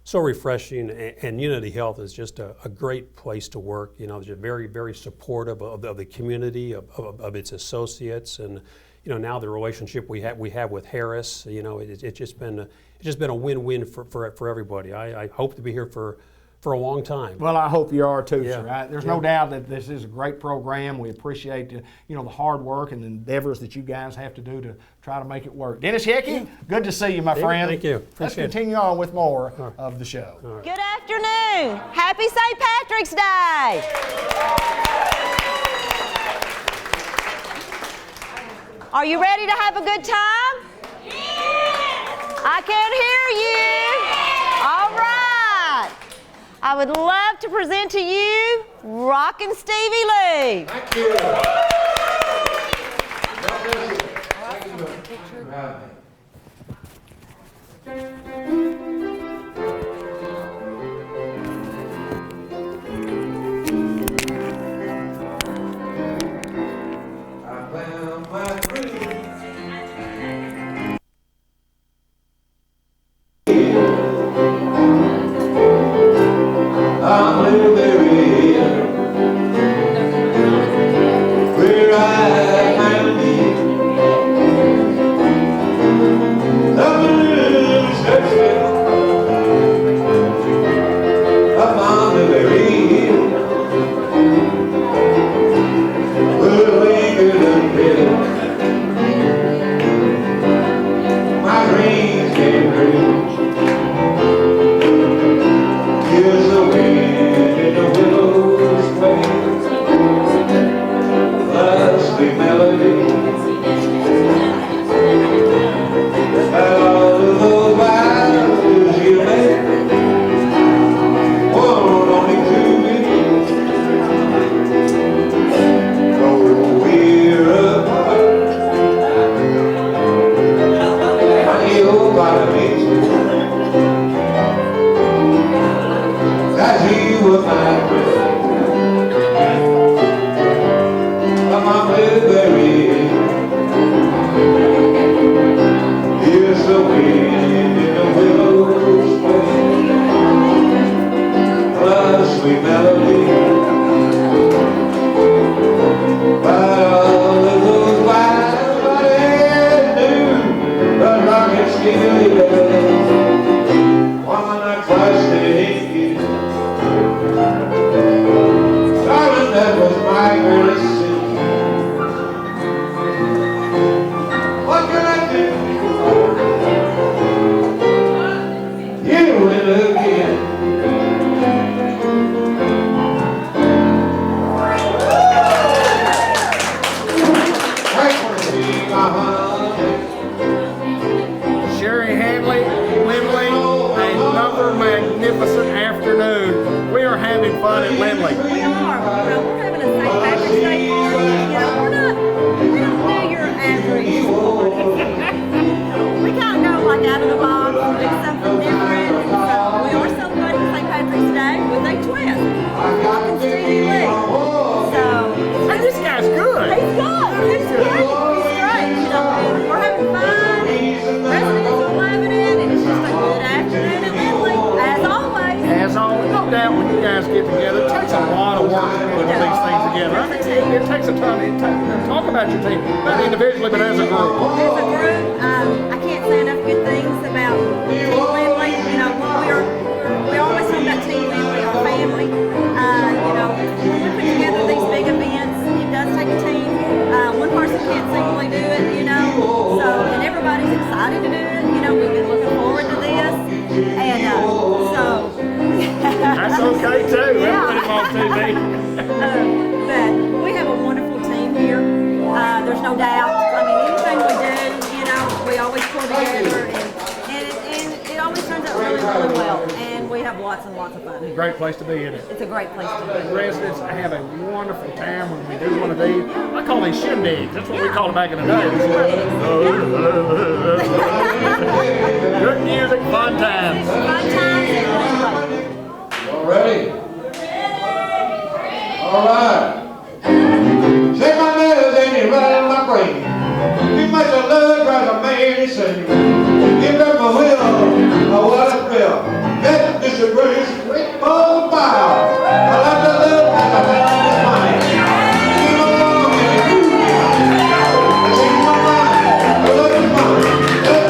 so refreshing, and Unity Health is just a great place to work. They're very, very supportive of the community, of its associates, and now the relationship we have with Harris. It's just been a win-win for everybody. I hope to be here for for a long time. Well, I hope you are too, Yeah. sir. There's no doubt that this is a great program. We appreciate the hard work and the endeavors that you guys have to do to try to make it work. Dennis Hickey, good to see you, my David, friend. thank you. Let's Appreciate it. continue on with more of the show. Good afternoon. Happy St. Patrick's Day. Are you ready to have a good time? I can't hear you. All right. I would love to present to you Rockin' Stevie Lee. Thank you. God bless you. Thank you for having me. I found my dream. I'm little baby, where I might be. I'm a little sexy, I'm on the very hill. Well, we could unveil my dreams came true. Here's the wind in the willows play, the sweet melody. Out of those vows you made, one only too many. Though we're apart, honey, oh, God, makes me. That you were my friend. I'm a blueberry. Here's the wind in the willows play, the sweet melody. But all of those wild bodies knew the rocket Stevie Lee. One I questioned you. Darling, that was my greatest sin. What can I do? You win again. Right for the king, Sherry Hanley, Lindley, another magnificent afternoon. We are having fun at Lindley. We are. We're having a St. Patrick's Day party. We don't do your average party. We kind of go like out of the box and do something different. So we are celebrating St. Patrick's Day with a twist. Rockin' Stevie Lee. So Hey, this guy's good. he's good. He's great. He's great. We're having fun. Residents are loving it, and it's just a good afternoon at Lindley, as always. As always, no doubt when you guys get together, it takes a lot of work to put these things together. I mean, it takes a ton. Talk about your team, not individually, but as a group. As a group, I can't say enough good things about Team Lindley. We always talk about Team Lindley, our family. When we put together these big events, it does take a team. One person can't singly do it, and everybody's excited to do it. We've been looking forward to this, and so. That's okay too. Yeah. We'll put him on TV. But we have a wonderful team here. There's no doubt. I mean, anything we do, we always pull together, and it always turns out really, really well. And we have lots and lots of fun here. Great place to be, isn't it? It's a great place to be. Residents have a wonderful time when we do one of these. I call these shindigs. That's what we called them back in the day. Good music, fun times. Fun times and Lindley. Y'all ready? All right. Say my melody right in my brain. Too much of love drives a man insane. Give up my will, or what I feel. That disagrees with all fire. I love the love that I have in mind. Keep along and I see my mind. I love is mine.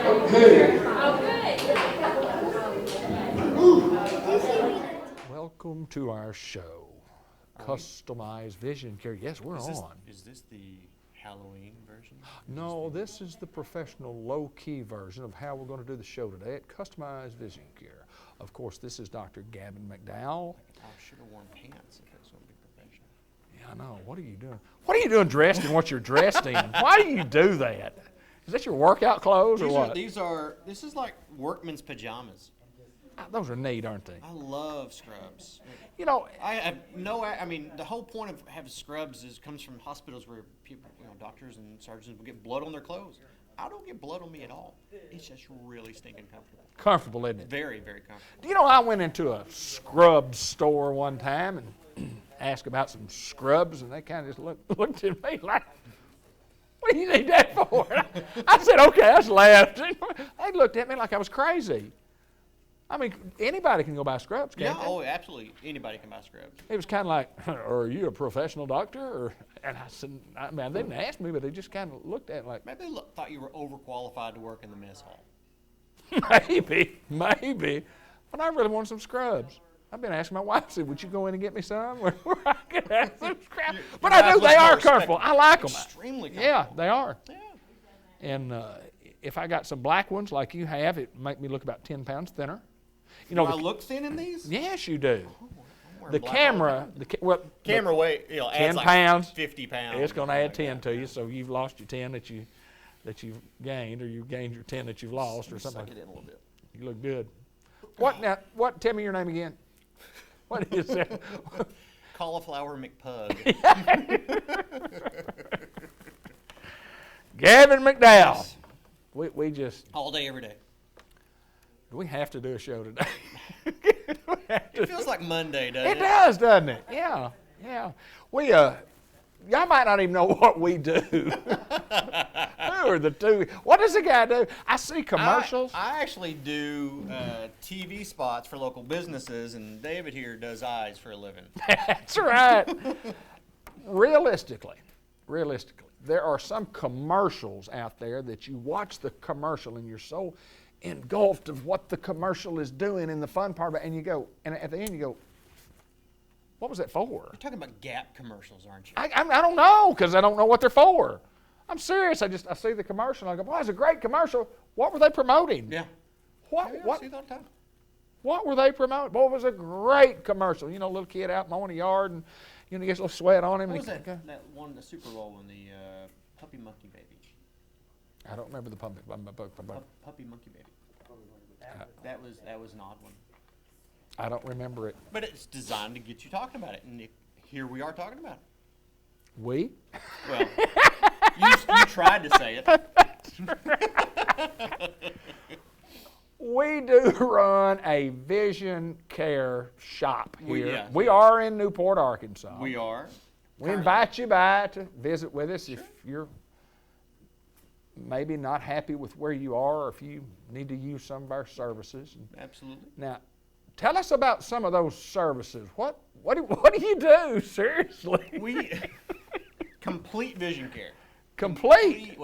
Okay. Welcome to our show, Customized Vision Care. Yes, we're on. Is this the Halloween version? No, this is the professional, low-key version of how we're going to do the show today at Customized Vision Care. Of course, this is Dr. Gavin McDowell. I should have worn pants if it's going to be professional. Yeah, I know. What are you doing? What are you doing dressed in what you're dressed in? Why do you do that? Is that your workout clothes or what? This is like workman's pajamas. Those are neat, aren't they? I love scrubs. You know, I have I mean, the whole point of having scrubs comes from hospitals where people, doctors and surgeons will get blood on their clothes. I don't get blood on me at all. It's just really stinking comfortable. comfortable, isn't it? Very, very comfortable. You know, I went into a scrub store one time and asked about some scrubs, and they kind of just looked at me like, what do you need that for? I said, okay, I just laughed. They looked at me like I was crazy. I mean, anybody can go buy scrubs, can't Yeah, they? oh, absolutely. Anybody can buy scrubs. It was kind of like, are you a professional doctor? And I said, I mean, they didn't ask me, but they just kind of looked at it like, Maybe they thought you were overqualified to work in the mess hall. maybe. But I really want some scrubs. I've been asking my wife, I said, would you go in and get me some? Where I could have some scrubs. But I know they are comfortable. I like them. Extremely comfortable. Yeah, they are. Yeah. And if I got some black ones like you have, it make me look about 10 pounds thinner. You Do know, I look thin in these? yes, you do. I'm wearing The black camera, all the camera weight, adds 10 like pounds. 50 pounds. It's going to something add like 10 that. to you, so you've lost your 10 that you've gained, or you've gained your 10 that you've lost, or something. Suck it in a little bit. You look good. What now? What? Tell me your name again. What is that? Cauliflower McPug. Gavin McDowell. We just. All day, every day. Do we have to do a show today? It feels like Monday, doesn't it? It does, doesn't it? Yeah, yeah. We y'all might not even know what we do. Who are the two? What does the guy do? I see commercials. I actually do TV spots for local businesses, and David here does eyes for a living. That's right. Realistically, there are some commercials out there that you watch the commercial and you're so engulfed of what the commercial is doing and the fun part of it, and you go, and at the end you go, what was that for? You're talking about Gap commercials, aren't you? I don't know, because I don't know what they're for. I'm serious. I see the commercial and I go, boy, it's a great commercial. What were they promoting? Yeah. What I see it all the time. what were they promoting? Boy, it was a great commercial. You know, a little kid out mowing the yard and he gets a little sweat on him. What and was he, that one, the Super Bowl one, the Puppy Monkey Baby? I don't remember the public. Puppy Monkey Baby. That was an odd one. I don't remember it. But it's designed to get you talking about it, and here we are talking about it. We? Well, you tried to say it. We do run a vision care shop here. Yeah. We are in Newport, Arkansas. We are. We invite you by to visit with us if you're maybe not happy with where you are, or if you need to use some of our services. Absolutely. Now, tell us about some of those services. What do you do? Seriously? We complete vision care. Complete.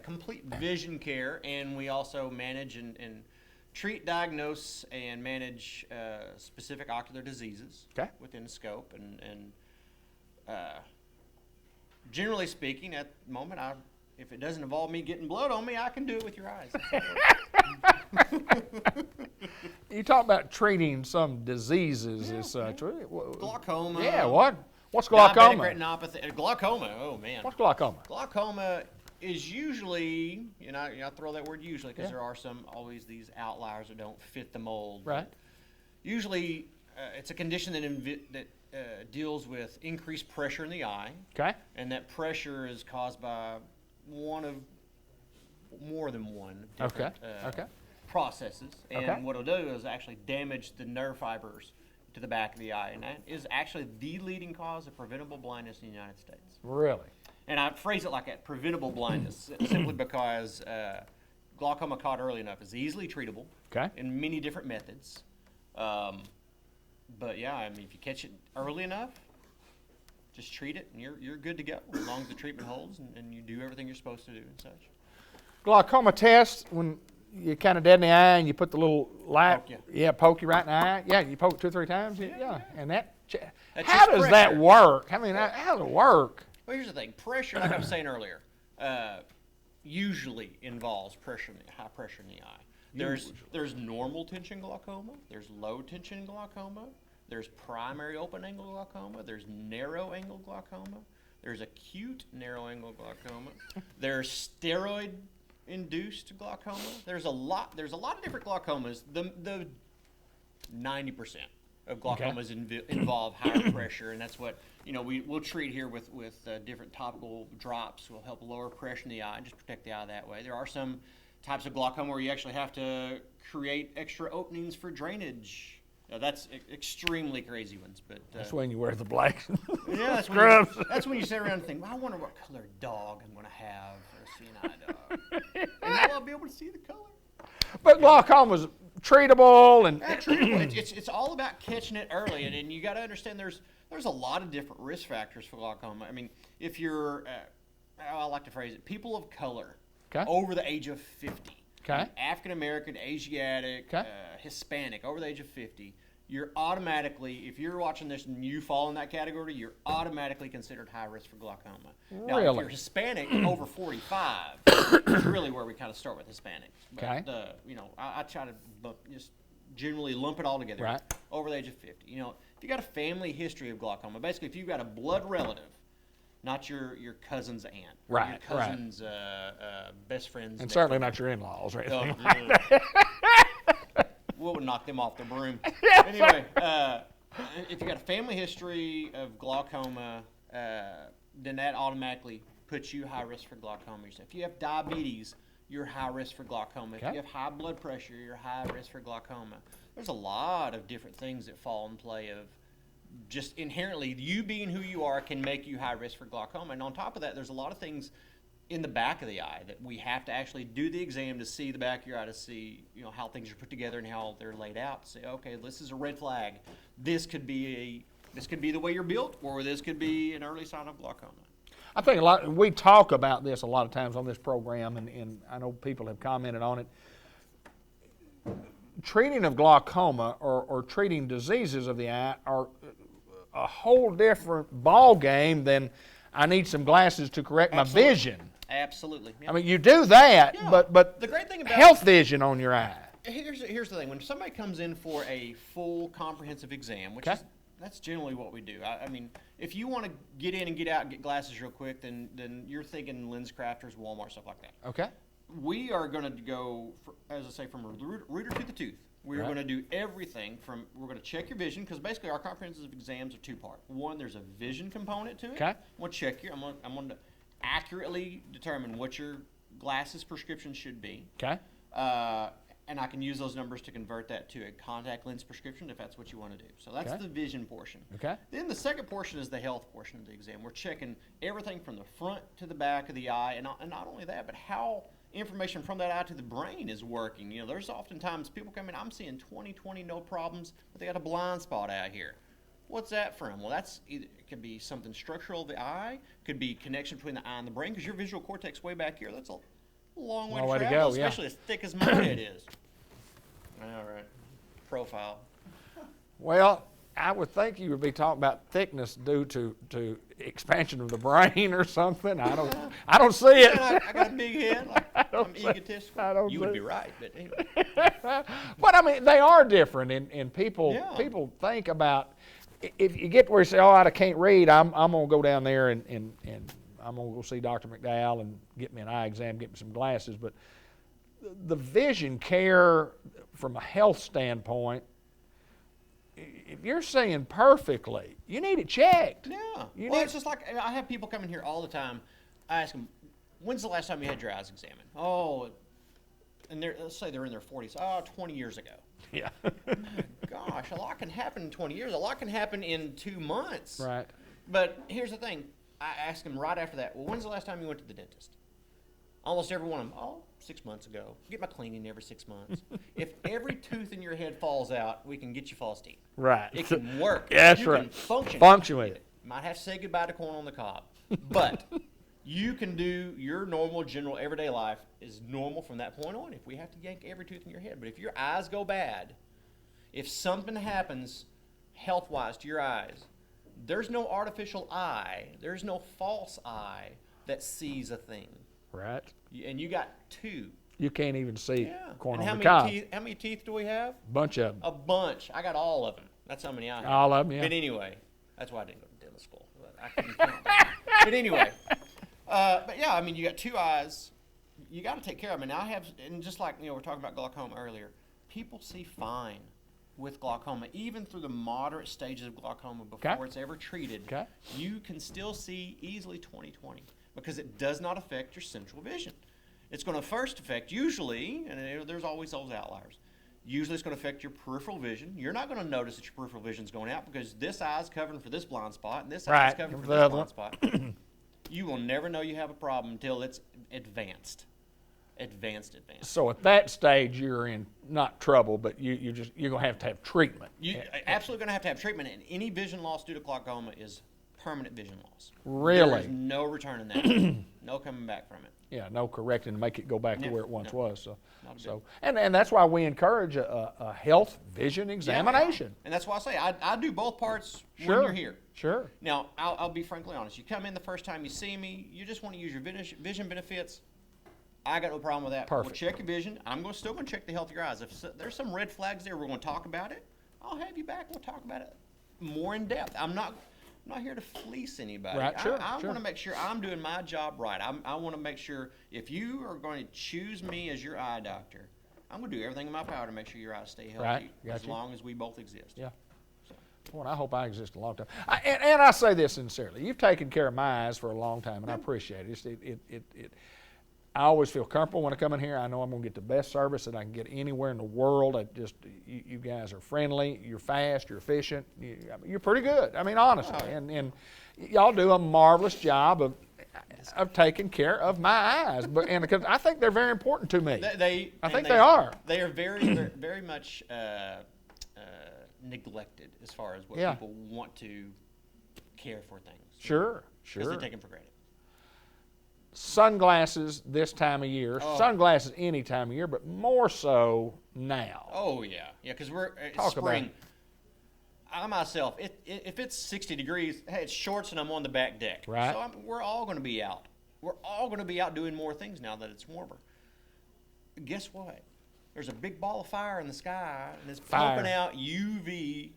Complete vision care, and we also manage and treat, diagnose, and manage specific ocular diseases within the scope. And generally speaking, at the moment, if it doesn't involve me getting blood on me, I can do it with your eyes. You talk about treating some diseases as such. Glaucoma. Yeah, what? What's Diabetic glaucoma? retinopathy. Glaucoma. Oh man. What's glaucoma? Glaucoma is usually, I throw that word usually because there are always these outliers that don't fit the mold. Right. Usually, it's a condition that deals with increased pressure in the eye. Okay. And that pressure is caused by more than one different processes. And what it'll do is actually damage the nerve fibers to the back of the eye. And that is actually the leading cause of preventable blindness in the United States. Really? And I phrase it like that, preventable blindness, simply because glaucoma caught early enough is easily treatable in many different methods. But yeah, I mean, if you catch it early enough, just treat it and you're good to go, as long as the treatment holds and you do everything you're supposed to do and such. glaucoma test, when you kind of dead in the eye and you put the little light, Poke you. yeah, poke you right in the eye. Yeah, you poke it 2 or 3 times. Yeah. And That's how just does that pressure. work? I mean, how does it work? Well, here's the thing. Pressure, like I was saying earlier, usually involves high pressure in the eye. There's normal tension glaucoma. There's low tension glaucoma. There's primary open angle glaucoma. There's narrow angle glaucoma. There's acute narrow angle glaucoma. There's steroid induced glaucoma. There's a lot of different glaucomas. The 90% of glaucomas involve higher pressure, and that's what we'll treat here with different topical drops. Will help lower pressure in the eye and just protect the eye that way. There are some types of glaucoma where you actually have to create extra openings for drainage. That's extremely crazy ones, but That's when you wear the black. yeah, Scrubs. that's when you sit around and think, well, I wonder what color dog I'm going to have for a seeing eye dog, and now I'll be able to see the color. But glaucoma's treatable and It's all about catching it early, and you got to understand there's a lot of different risk factors for glaucoma. I mean, if you're, I like to phrase it, people of color over the age of 50, African American, Asiatic, Hispanic over the age of 50, you're automatically, if you're watching this and you fall in that category, you're automatically considered high risk for glaucoma. Now, if you're Hispanic over 45, is really where we kind of start with Hispanics. But I try to just generally lump it all together. Right. Over the age of 50. If you got a family history of glaucoma, basically if you've got a blood relative, not your cousin's aunt, or your cousin's best friend's, and certainly not your in-laws or anything. We'll knock them off the broom. Anyway, if you got a family history of glaucoma, then that automatically puts you high risk for glaucoma. If you have diabetes, you're high risk for glaucoma. If you have high blood pressure, you're high risk for glaucoma. There's a lot of different things that fall in play of just inherently you being who you are can make you high risk for glaucoma. And on top of that, there's a lot of things in the back of the eye that we have to actually do the exam to see the back of your eye, to see how things are put together and how they're laid out, to say, okay, this is a red flag. This could be the way you're built, or this could be an early sign of glaucoma. I think we talk about this a lot of times on this program, and I know people have commented on it. Treating of glaucoma or treating diseases of the eye are a whole different ball game than I need some glasses to correct my vision. Absolutely. Yeah. I mean, you do that, but the great thing about health vision on your eye. Here's the thing. When somebody comes in for a full comprehensive exam, which that's generally what we do. I mean, if you want to get in and get out and get glasses real quick, then you're thinking Lens Crafters, Walmart, stuff like that. Okay. We are going to go, as I say, from a rooter to the tooth. We're going to do everything from, we're going to check your vision, because basically our comprehensive exams are 2-part. One, there's a vision component to it. Okay. I'm going to check I'm going to accurately determine what your glasses prescription should be. Okay. And I can use those numbers to convert that to a contact lens prescription if that's what you want to do. So that's the vision portion. Okay. Then the second portion is the health portion of the exam. We're checking everything from the front to the back of the eye, and not only that, but how information from that eye to the brain is working. There's oftentimes people come in, I'm seeing 20/20, no problems, but they got a blind spot out here. What's that from? Well, it could be something structural of the eye, could be connection between the eye and the brain, because your visual cortex way back here, that's a long way to travel, especially as thick as my head is. All right. Profile. Well, I would think you would be talking about thickness due to expansion of the brain or something. I don't see it. I got a big head. I'm egotistical. You would be right, but anyway. But I mean, they are different, and people think about, if you get to where you say, oh, I can't read, I'm gonna go down there and I'm gonna go see Dr. McDowell and get me an eye exam, get me some glasses. But the vision care from a health standpoint, if you're seeing perfectly, you need it checked. Yeah. It's just like, I have people coming here all the time. I ask them, when's the last time you had your eyes examined? Oh, and let's say they're in their 40s. Oh, 20 years ago. Yeah. Gosh, a lot can happen in 20 years. A lot can happen in 2 months. Right. But here's the thing. I ask them right after that, well, when's the last time you went to the dentist? Almost every one of them, 6 months ago. Get my cleaning every 6 months. If every tooth in your head falls out, we can get you false teeth. Right. It can work. Yeah, that's you right. Can function. Function with it. Might have to say goodbye to corn on the cob. But You can do your normal, general, everyday life is normal from that point on. If we have to yank every tooth in your head, but if your eyes go bad, if something happens health-wise to your eyes, there's no artificial eye, there's no false eye that sees a thing. Right. And you got two. You can't even see Yeah. corner And on the cob. how many teeth do we have? Bunch of them. A bunch. I got all of them. That's how many I have. All of them, yeah. But anyway, that's why I didn't go to dental school. I couldn't count that. But anyway, but yeah, I mean, you got two eyes. You got to take care of them. And I have, and just like, we're talking about glaucoma earlier, people see fine with glaucoma, even through the moderate stages of glaucoma before it's ever treated. Okay. You can still see easily 20/20 because it does not affect your central vision. It's going to first affect, usually, and there's always those outliers, usually it's going to affect your peripheral vision. You're not going to notice that your peripheral vision is going out because this eye's covering for this blind spot and this eye's covering for this blind spot. You will never know you have a problem until it's advanced. Advanced. So at that stage, you're in not trouble, but you're going to have treatment. You're absolutely going to have treatment, and any vision loss due to glaucoma is permanent vision loss. Really? There's no returning that. No coming back from it. Yeah, no correcting to make it go back to where it once was. So, Not and that's why we encourage a health vision examination. Yeah. And that's why I say I do both parts Sure. when you're here. Sure. Now, I'll be frankly honest. You come in the first time you see me, you just want to use your vision benefits. I got no problem with that. Perfect. We'll check your vision. I'm still going to check the health of your eyes. If there's some red flags there, we're going to talk about it. I'll have you back. We'll talk about it more in depth. I'm not here to fleece anybody. Right, sure, I sure. want to make sure I'm doing my job right. I want to make sure if you are going to choose me as your eye doctor, I'm going to do everything in my power to make sure your eyes stay healthy Right, as gotcha. long as we both exist. Yeah. Well, I hope I exist a long time. And I say this sincerely. You've taken care of my eyes for a long time, and I appreciate it. I always feel comfortable when I come in here. I know I'm going to get the best service that I can get anywhere in the world. You guys are friendly. You're fast. You're efficient. You're pretty good. I mean, honestly. And y'all do a marvelous job of taking care of my eyes. And because I think they're very important to me. I think they are. They are very, very, very much neglected as far as what people want to care for things. Sure. Because they take them for granted. Sunglasses this time of year, sunglasses any time of year, but more so now. Oh, yeah. Yeah, because we're Talk spring. about it. I myself, if it's 60 degrees, hey, it's shorts and I'm on the back deck. Right. So we're all going to be out. We're all going to be out doing more things now that it's warmer. Guess what? There's a big ball of fire in the sky, and it's pumping out UV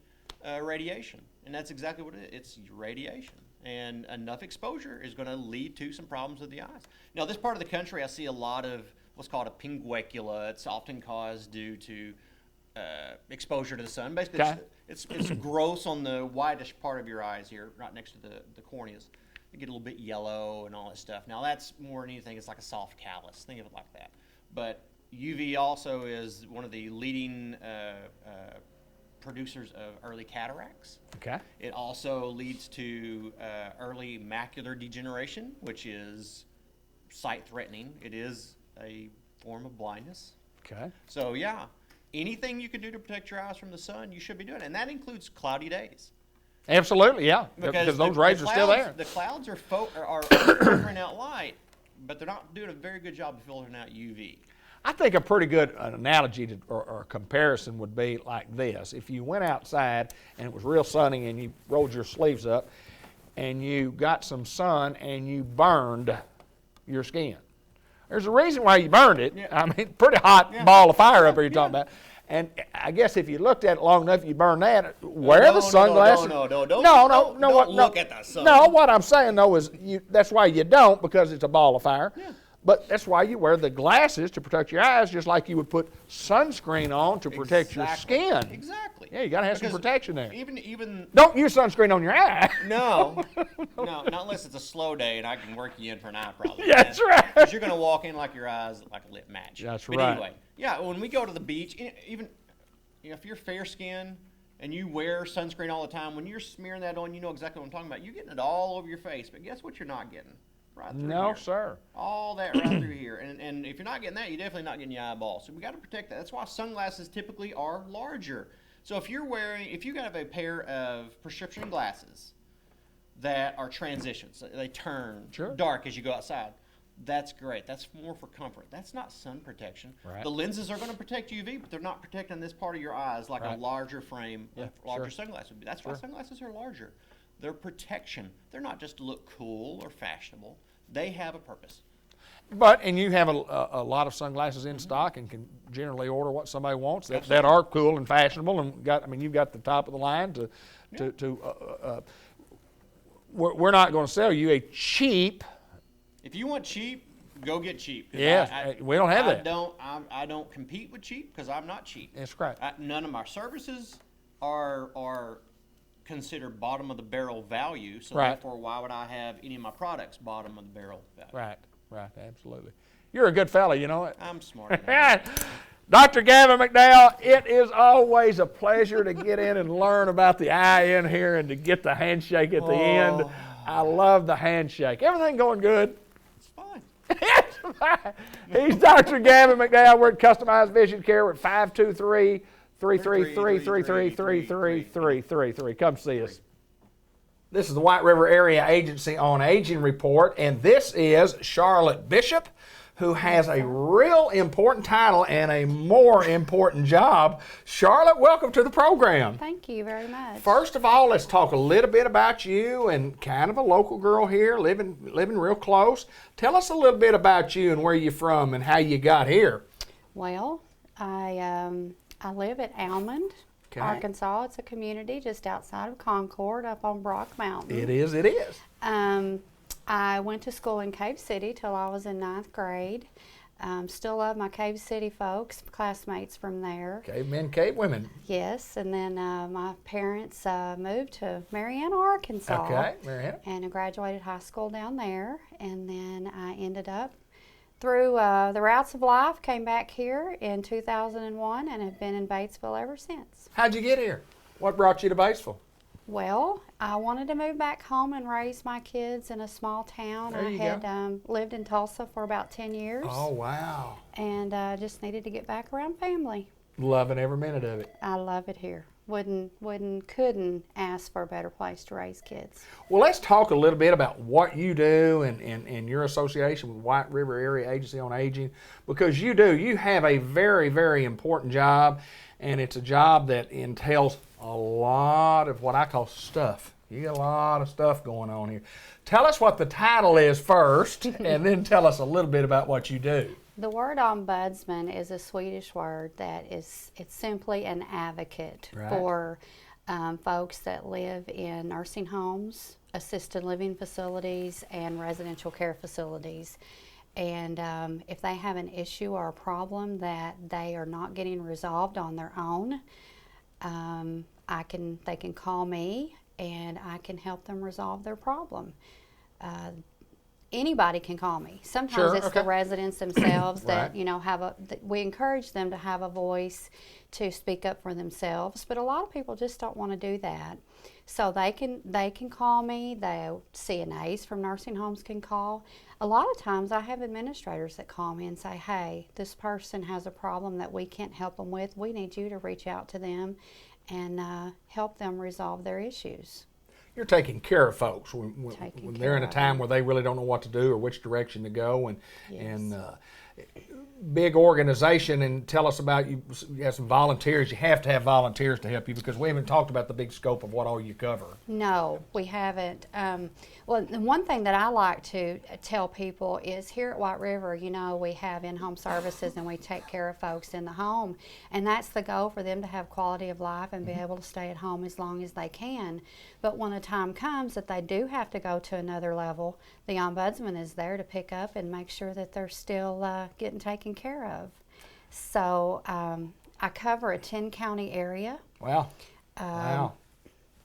radiation. And that's exactly what it is. It's radiation. And enough exposure is going to lead to some problems with the eyes. Now, this part of the country, I see a lot of what's called a pinguecula. It's often caused due to exposure to the sun. Basically, it's gross on the whitish part of your eyes here, right next to the corneas. You get a little bit yellow and all that stuff. Now, that's more than anything, it's like a soft callus. Think of it like that. But UV also is one of the leading producers of early cataracts. Okay. It also leads to early macular degeneration, which is sight-threatening. It is a form of blindness. Okay. So, yeah, anything you can do to protect your eyes from the sun, you should be doing. And that includes cloudy days. Absolutely, yeah. Because those rays are still there. The clouds are filtering out light, but they're not doing a very good job of filtering out UV. I think a pretty good analogy or comparison would be like this. If you went outside and it was real sunny and you rolled your sleeves up and you got some sun and you burned your skin. There's a reason why you burned it. Yeah. I mean, pretty hot ball of fire up here you're talking about. And I guess if you looked at it long enough, you burn that. Wear the sunglasses. Don't look at the sun. No, what I'm saying though is that's why you don't, because it's a ball of fire. Yeah. But that's why you wear the glasses to protect your eyes, just like you would put sunscreen on to protect your skin. Exactly. Yeah, you got to have some protection there. Even don't use sunscreen on your eye. No, not unless it's a slow day and I can work you in for an eye problem. Yeah, that's right. Because you're going to walk in like your eyes like a lit match. That's but right. Anyway, yeah, when we go to the beach, even if you're fair skinned and you wear sunscreen all the time, when you're smearing that on, you know exactly what I'm talking about. You're getting it all over your face, but guess what you're not getting? Right through no, here. Sir. All that right through here. And if you're not getting that, you're definitely not getting your eyeball. So we got to protect that. That's why sunglasses typically are larger. So if you have a pair of prescription glasses, that are transitions. They turn Sure. dark as you go outside. That's great. That's more for comfort. That's not sun protection. Right. The lenses are going to protect UV, but they're not protecting this part of your eyes like Right. a larger frame, Yeah, larger sure. sunglasses would be. That's why Sure. sunglasses are larger. They're protection. They're not just to look cool or fashionable. They have a purpose. And you have a lot of sunglasses in stock and can generally order what somebody wants that are cool and fashionable and you've got the top of the line we're not going to sell you a cheap. If you want cheap, go get cheap. 'Cause Yes, we don't have that. I don't compete with cheap because I'm not cheap. That's correct. None of my services are considered bottom of the barrel value. So Right. therefore, why would I have any of my products bottom of the barrel value? Right, absolutely. You're a good fella, you know it. I'm smart enough. Dr. Gavin McDowell, it is always a pleasure to get in and learn about the eye in here and to get the handshake at the end. I love the handshake. Everything going good? It's fine. It's fine. He's Dr. Gavin McDowell. We're at Customized Vision Care. We're at 523-333-3333. Come see us. This is the White River Area Agency on Aging Report, and this is Charlotte Bishop, who has a real important title and a more important job. Charlotte, welcome to the program. Thank you very much. First of all, let's talk a little bit about you, and kind of a local girl here, living real close. Tell us a little bit about you and where you're from and how you got here. Well, I live at Almond, Okay. Arkansas. It's a community just outside of Concord, up on Brock Mountain. It is. I went to school in Cave City till I was in 9th grade. Still love my Cave City folks, classmates from there. Cave men, cave women. Yes, and then my parents moved to Marianna, Arkansas. Okay, Marianna. And I graduated high school down there, and then I ended up through the routes of life, came back here in 2001 and have been in Batesville ever since. How'd you get here? What brought you to Batesville? Well, I wanted to move back home and raise my kids in a small town. There you I had lived in Tulsa for about 10 years. Oh, wow. And just needed to get back around family. Loving every minute of it. I love it here. Couldn't ask for a better place to raise kids. Well, let's talk a little bit about what you do and your association with White River Area Agency on Aging, because you have a very, very important job, and it's a job that entails a lot of what I call stuff. You got a lot of stuff going on here. Tell us what the title is first, and then tell us a little bit about what you do. The word ombudsman is a Swedish word it's simply an advocate Right. for folks that live in nursing homes, assisted living facilities, and residential care facilities. And if they have an issue or a problem that they are not getting resolved on their own, they can call me and I can help them resolve their problem. Anybody can call me. Sometimes Sure, it's okay. the residents themselves that Right. we encourage them to have a voice to speak up for themselves. But a lot of people just don't want to do that. So they can call me. The CNAs from nursing homes can call. A lot of times I have administrators that call me and say, "Hey, this person has a problem that we can't help them with. We need you to reach out to them and help them resolve their issues." You're taking care of folks when Taking they're in a care of time them. where they really don't know what to do or which direction to go, and Yes. big organization. And tell us about you have some volunteers. You have to have volunteers to help you, because we haven't talked about the big scope of what all you cover. No, we haven't. Well, the one thing that I like to tell people is here at White River, we have in-home services and we take care of folks in the home. And that's the goal, for them to have quality of life and be able to stay at home as long as they can. But when a time comes that they do have to go to another level, the ombudsman is there to pick up and make sure that they're still getting taken care of. So I cover a 10-county area. Wow. Wow.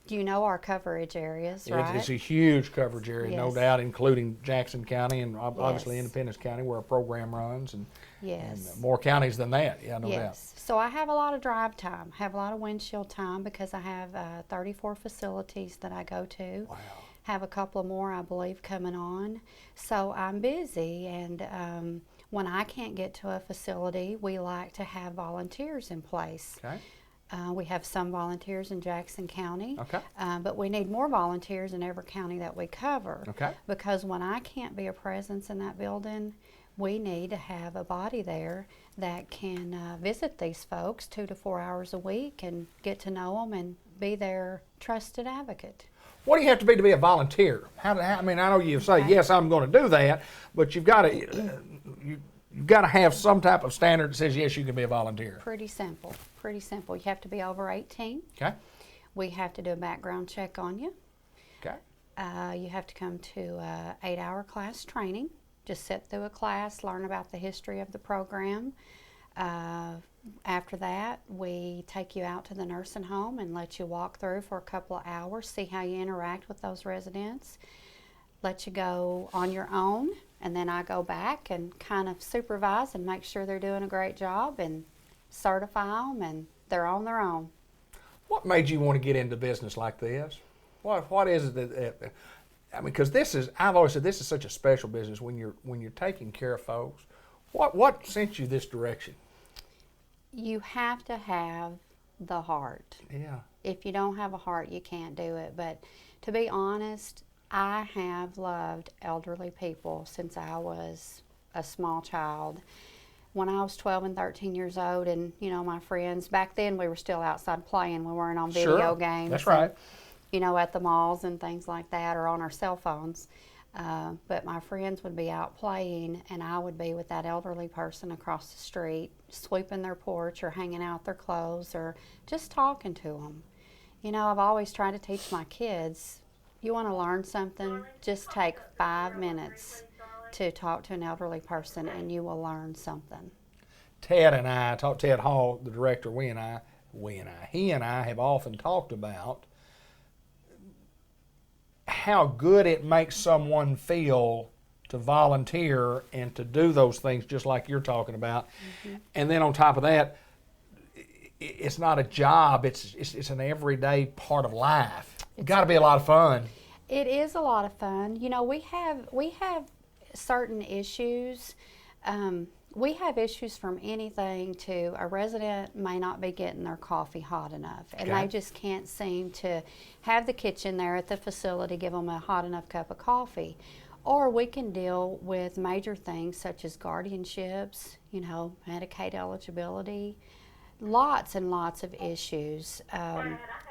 You know our coverage areas, right? It's a huge coverage area, no Yes. doubt, including Jackson County and obviously Yes. Independence County, where our program runs, and Yes. more counties than that. Yeah, no doubt. Yes. So I have a lot of drive time, have a lot of windshield time, because I have 34 facilities that I go to. Wow. Have a couple more, I believe, coming on. So I'm busy, and when I can't get to a facility, we like to have volunteers in place. Okay. We have some volunteers in Jackson County. Okay. But we need more volunteers in every county that we cover. Okay. Because when I can't be a presence in that building, we need to have a body there that can visit these folks 2 to 4 hours a week and get to know them and be their trusted advocate. What do you have to be a volunteer? I mean, I know you say, yes, I'm going to do that, but you've got to you've got to have some type of standard that says, yes, you can be a volunteer. Pretty simple. Pretty simple. You have to be over 18. Okay. We have to do a background check on you. Okay. You have to come to an 8-hour class training. Just sit through a class, learn about the history of the program. After that, we take you out to the nursing home and let you walk through for a couple of hours, see how you interact with those residents, let you go on your own, and then I go back and kind of supervise and make sure they're doing a great job and certify them, and they're on their own. What made you want to get into business like this? What is it that I mean, because I've always said this is such a special business when you're taking care of folks. What sent you this direction? You have to have the heart. Yeah. If you don't have a heart, you can't do it. But to be honest, I have loved elderly people since I was a small child. When I was 12 and 13 years old, and my friends, back then we were still outside playing. We weren't on video games. That's right. At the malls and things like that, or on our cell phones. But my friends would be out playing, and I would be with that elderly person across the street, sweeping their porch or hanging out their clothes or just talking to them. I've always tried to teach my kids, you want to learn something, just take 5 minutes to talk to an elderly person and you will learn something. Ted Hall, the director, he and I have often talked about how good it makes someone feel to volunteer and to do those things just like you're talking about. Mm-hmm. And then on top of that, it's not a job, it's an everyday part of life. It's got to be a lot of fun. It is a lot of fun. We have certain issues. We have issues from anything to a resident may not be getting their coffee hot enough, and they just can't seem to have the kitchen there at the facility give them a hot enough cup of coffee. Or we can deal with major things such as guardianships, Medicaid eligibility, lots and lots of issues,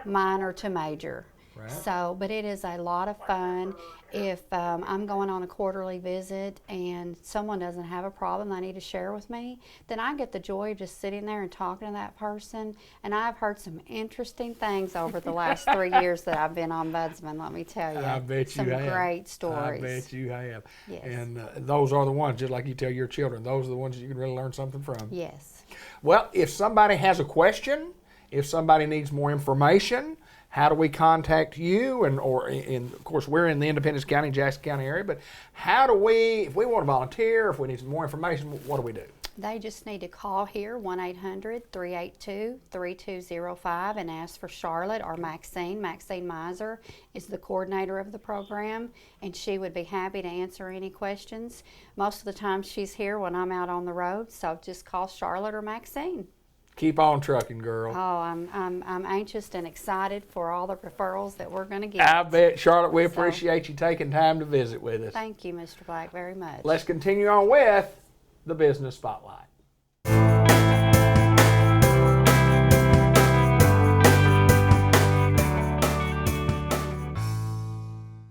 minor to major. Right. So, but it is a lot of fun. If I'm going on a quarterly visit and someone doesn't have a problem they need to share with me, then I get the joy of just sitting there and talking to that person. And I've heard some interesting things over the last 3 years that I've been Ombudsman, let me tell you. I bet you have. Some great stories. I bet you have. Yes. And those are the ones, just like you tell your children, those are the ones you can really learn something from. Yes. Well, if somebody has a question, if somebody needs more information, how do we contact you? Of course, we're in the Independence County, Jackson County area, but if we want to volunteer, if we need some more information, what do we do? They just need to call here, 1-800-382-3205, and ask for Charlotte or Maxine. Maxine Miser is the coordinator of the program, and she would be happy to answer any questions. Most of the time she's here when I'm out on the road, so just call Charlotte or Maxine. Keep on trucking, girl. Oh, I'm anxious and excited for all the referrals that we're going to get. I bet, Charlotte, we appreciate you taking time to visit with us. Thank you, Mr. Black, very much. Let's continue on with the Business Spotlight.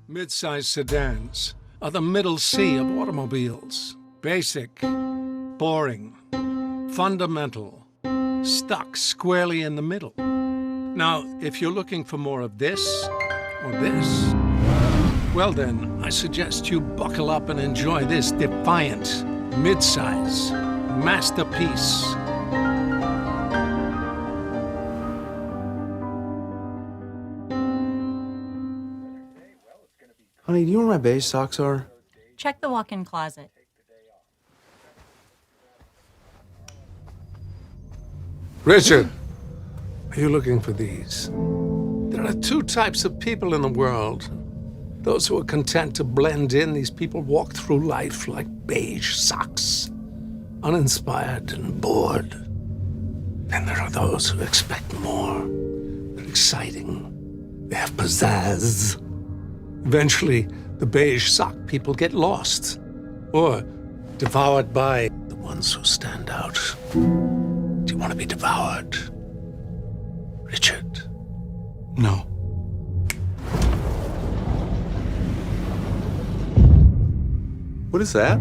Mid-size sedans are the middle C of automobiles. Basic, boring, fundamental, stuck squarely in the middle. Now, if you're looking for more of this or this, well then, I suggest you buckle up and enjoy this defiant, mid-size masterpiece. Honey, do you know where my beige socks are? Check the walk-in closet. Richard, are you looking for these? There are two types of people in the world. Those who are content to blend in. These people walk through life like beige socks, uninspired and bored. then there are those who expect more. They're exciting. They have pizzazz. Eventually, the beige sock people get lost or devoured by the ones who stand out. Do you want to be devoured, Richard? No. What is that?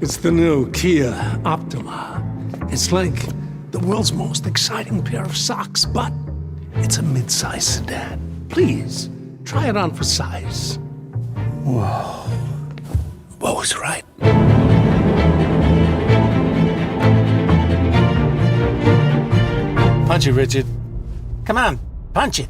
It's the new Kia Optima. It's like the world's most exciting pair of socks, but it's a mid-size sedan. Please, try it on for size. Whoa. Bo was right. Punch it, Richard. Come on, punch it.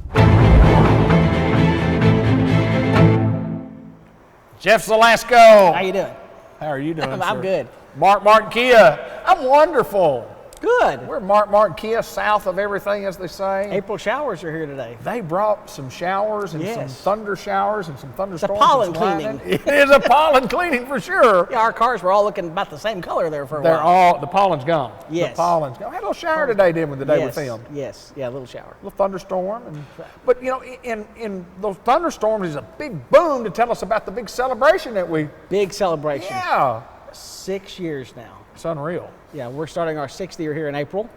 Jeff Zalasko. How you doing? How are you doing, I'm sir? good. Mark Martin Kia. I'm wonderful. Good. We're Mark Martin Kia, south of everything, as they say. April showers are here today. They brought some showers and some thunder showers and some thunderstorms. pollen and some lightning. cleaning. It is a pollen cleaning for sure. Yeah, our cars were all looking about the same color there for a while. The pollen's gone. Yes. The pollen's gone. I had a little shower today, didn't we, the day we filmed? Yes, yeah, a little shower. A little thunderstorm. But, you know, in those thunderstorms is a big boom to tell us about the big celebration that we... Big celebration. Yeah. 6 years now. It's unreal. Yeah, we're starting our 6th year here in April.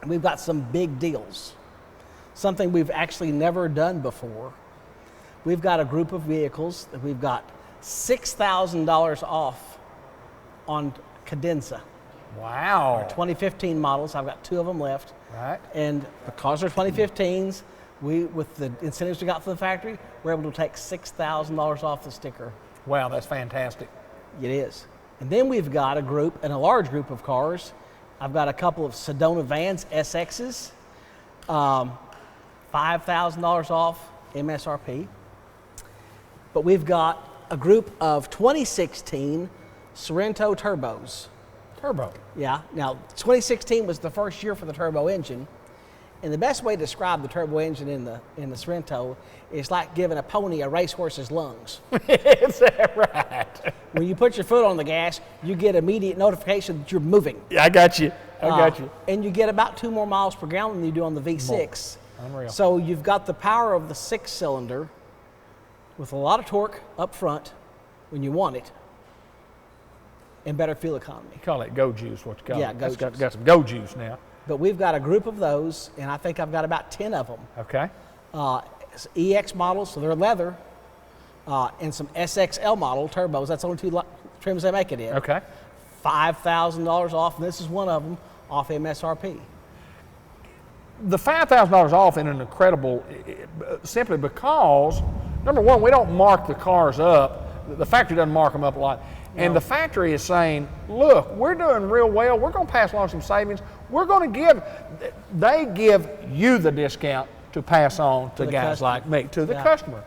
And we've got some big deals. Something we've actually never done before. We've got a group of vehicles that we've got $6,000 off on Cadenza. Wow. Our 2015 models. I've got 2 of them left. Right. And because they're 2015s, with the incentives we got from the factory, we're able to take $6,000 off the sticker. Wow, that's fantastic. It is. And then we've got a large group of cars. I've got a couple of Sedona vans, SXs, $5,000 off MSRP. But we've got a group of 2016 Sorento turbos. Turbo. Yeah. Now, 2016 was the first year for the turbo engine. And the best way to describe the turbo engine in the Sorento is like giving a pony a racehorse's lungs. Is that right? When you put your foot on the gas, you get immediate notification that you're moving. Yeah, I got you. I got you. And you get about 2 more miles per gallon than you do on the V6. Unreal. So you've got the power of the 6-cylinder with a lot of torque up front when you want it and better fuel economy. You call it go juice, what you call it. Yeah, go It's juice. got some go juice now. But we've got a group of those, and I think I've got about 10 of them. Okay. It's EX models, so they're leather, and some SXL model turbos. That's the only 2 trims they make it in. Okay. $5,000 off, and this is one of them, off MSRP. The $5,000 off in an incredible, simply because, number one, we don't mark the cars up. The factory doesn't mark them up a lot. And the factory is saying, look, we're doing real well. We're going to pass along some savings. We're going to they give you the discount to pass on to guys customer. like me, to the Yeah. customer.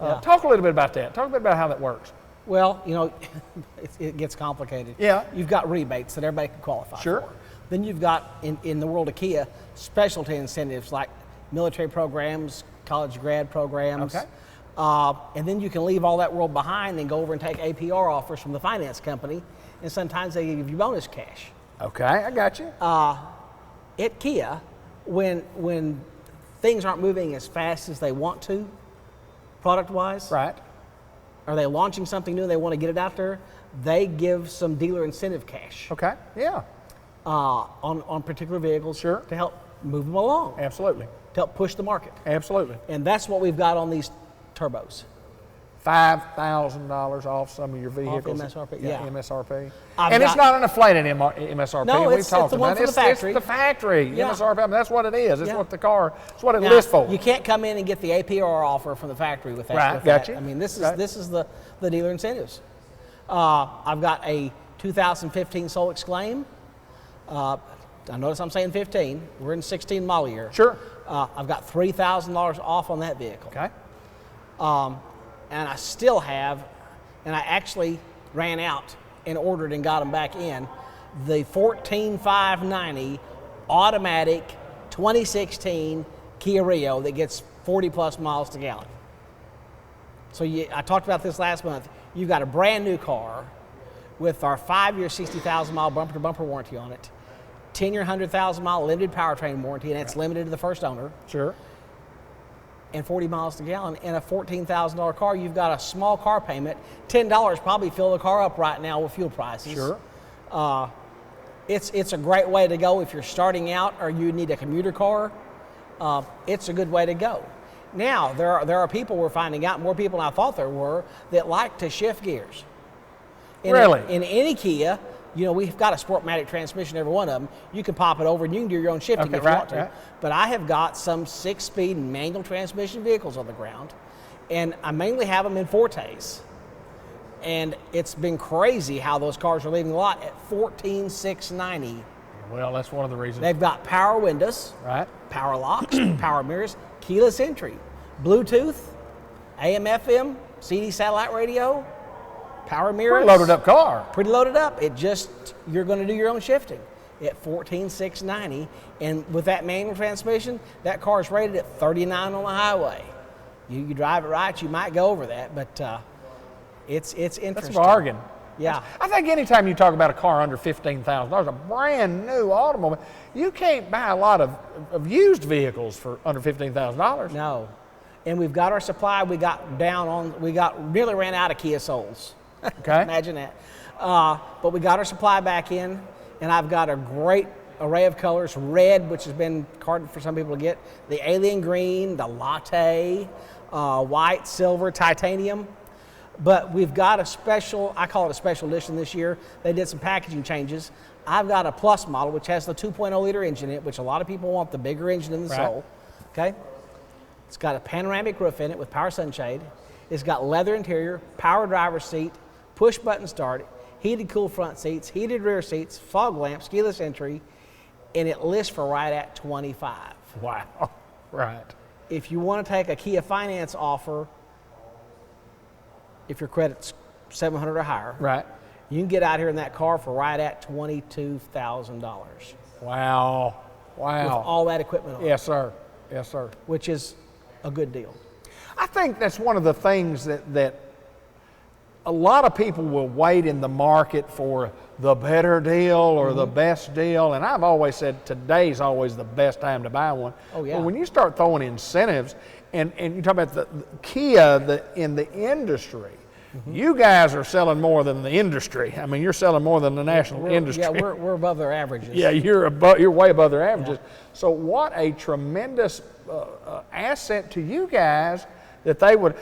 Yeah. Talk a little bit about that. Talk a bit about how that works. Well, you know, it gets complicated. Yeah. You've got rebates that everybody can qualify Sure. for. Then you've got, in the world of Kia, specialty incentives like military programs, college grad programs. Okay. And then you can leave all that world behind and go over and take APR offers from the finance company, and sometimes they give you bonus cash. Okay, I got you. At Kia, when things aren't moving as fast as they want to, product-wise, Right. are they launching something new and they want to get it out there, they give some dealer incentive cash Okay, yeah, on particular vehicles Sure. to help move them along, absolutely. to help push the market. Absolutely. And that's what we've got on these turbos. $5,000 off some of your vehicles. MSRP, Yeah, yeah. MSRP. I've And it's got- not an inflated MSRP. No, We've it's talked the one about from it. the factory. It's the factory Yeah. MSRP. I mean, that's what it is. It's Yeah. what it's what it Now, lists for. you can't come in and get the APR offer from the factory with that. Right, with got that. you. I mean, this is Right. the dealer incentives. I've got a 2015 Soul Exclaim. I notice I'm saying 15. We're in 16 model year. Sure. I've got $3,000 off on that vehicle. Okay. And I still have, and I actually ran out and ordered and got them back in, the 14,590 automatic 2016 Kia Rio that gets 40 plus miles to gallon. So I talked about this last month. You've got a brand new car with our 5-year 60,000 mile bumper to bumper warranty on it. 10-year, 100,000-mile limited powertrain warranty, and it's limited to the first owner. Sure. And 40 miles to gallon. In a $14,000 car, you've got a small car payment. $10 probably fill the car up right now with fuel prices. Sure. It's a great way to go if you're starting out or you need a commuter car. It's a good way to go. Now, there are people we're finding out, more people than I thought there were, that like to shift gears. Really? In any Kia, you know, we've got a Sportmatic transmission, every one of them. You can pop it over and you can do your own shifting if you want to. Right. But I have got some 6-speed manual transmission vehicles on the ground, and I mainly have them in Fortes. And it's been crazy how those cars are leaving the lot at $14,690. Well, that's one of the reasons. They've got power windows, Right. power locks, power mirrors, keyless entry, Bluetooth, AM, FM, CD satellite radio, power mirrors. Pretty loaded up car. Pretty loaded up. It just, you're going to do your own shifting at $14,690. And with that manual transmission, that car is rated at 39 on the highway. You drive it right, you might go over that, but it's interesting. That's a bargain. Yeah. I think anytime you talk about a car under $15,000, a brand new automobile, you can't buy a lot of used vehicles for under $15,000. No. And we've got our supply. We nearly ran out of Kia Souls. Okay. Imagine that. But we got our supply back in, and I've got a great array of colors. Red, which has been hard for some people to get, the alien green, the latte, white, silver, titanium. But we've got a special, I call it a special edition this year. They did some packaging changes. I've got a Plus model, which has the 2.0 liter engine in it, which a lot of people want, the bigger engine in the Soul. Okay. It's got a panoramic roof in it with power sunshade. It's got leather interior, power driver's seat, push button start, heated cool front seats, heated rear seats, fog lamps, keyless entry, and it lists for right at $25,000. Wow. Right. If you want to take a Kia finance offer, if your credit's 700 or higher, Right. you can get out here in that car for right at $22,000. Wow. Wow. With all that equipment on it. Yes, sir. Yes, sir. Which is a good deal. I think that's one of the things that a lot of people will wait in the market for the better deal or the best deal. And I've always said today's always the best time to buy one. Oh, yeah. But when you start throwing incentives, and you talk about the Kia in the industry, you guys are selling more than the industry. I mean, you're selling more than the national industry. Yeah, we're above their averages. Yeah, you're way above their averages. Yeah. So what a tremendous asset to you guys that they would,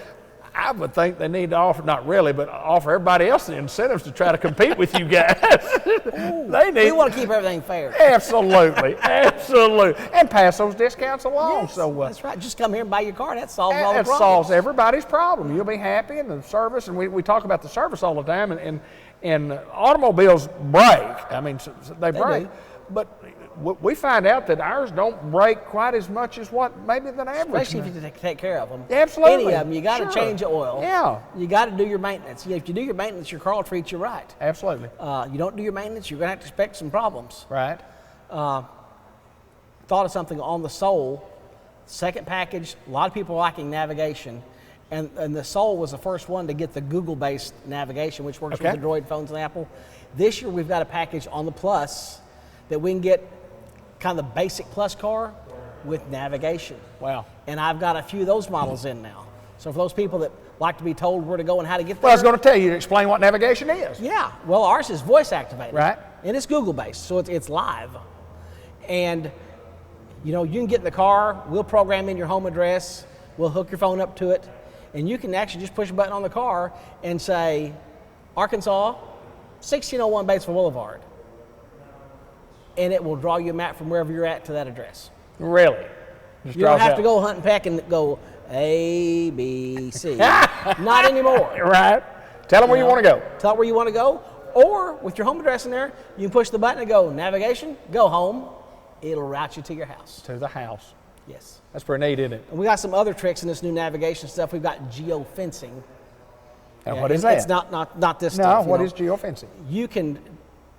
I would think they need to offer, not really, but offer everybody else the incentives to try to compete with you guys. We want to keep everything fair. Absolutely, absolutely. And pass those discounts along. Yes, so that's right. Just come here and buy your car. That solves all the That problems. solves everybody's problem. You'll be happy, and the service, and we talk about the service all the time, and automobiles break. I mean, they break. do. But we find out that ours don't break quite as much as what maybe the average. Especially if you take care of them. Absolutely. Any of them, you got to Sure. change the oil. Yeah. You got to do your maintenance. If you do your maintenance, your car will treat you right. Absolutely. You don't do your maintenance, you're going to have to expect some problems. Right. Thought of something on the Soul. Second package, a lot of people are liking navigation. And the Soul was the first one to get the Google-based navigation, which works with the Droid phones and Apple. This year, we've got a package on the Plus that we can get kind of the basic Plus car with navigation. Wow. And I've got a few of those models in now. So for those people that like to be told where to go and how to get there. Well, I was going to tell you to explain what navigation is. Yeah. Well, ours is voice activated. Right. And it's Google-based, so it's live. And, you know, you can get in the car, we'll program in your home address, we'll hook your phone up to it, and you can actually just push a button on the car and say, Arkansas, 1601 Batesville Boulevard. And it will draw you a map from wherever you're at to that address. Really? Just You don't draws have out. to go hunt and peck and go A, B, C. Not anymore. Right. Tell them where you want to go. Tell it where you want to go. Or with your home address in there, you can push the button and go navigation, go home. It'll route you to your house. To the house. Yes. That's pretty neat, isn't it? And we got some other tricks in this new navigation stuff. We've got geofencing. And what is that? It's not this No, stuff. what is geofencing? You can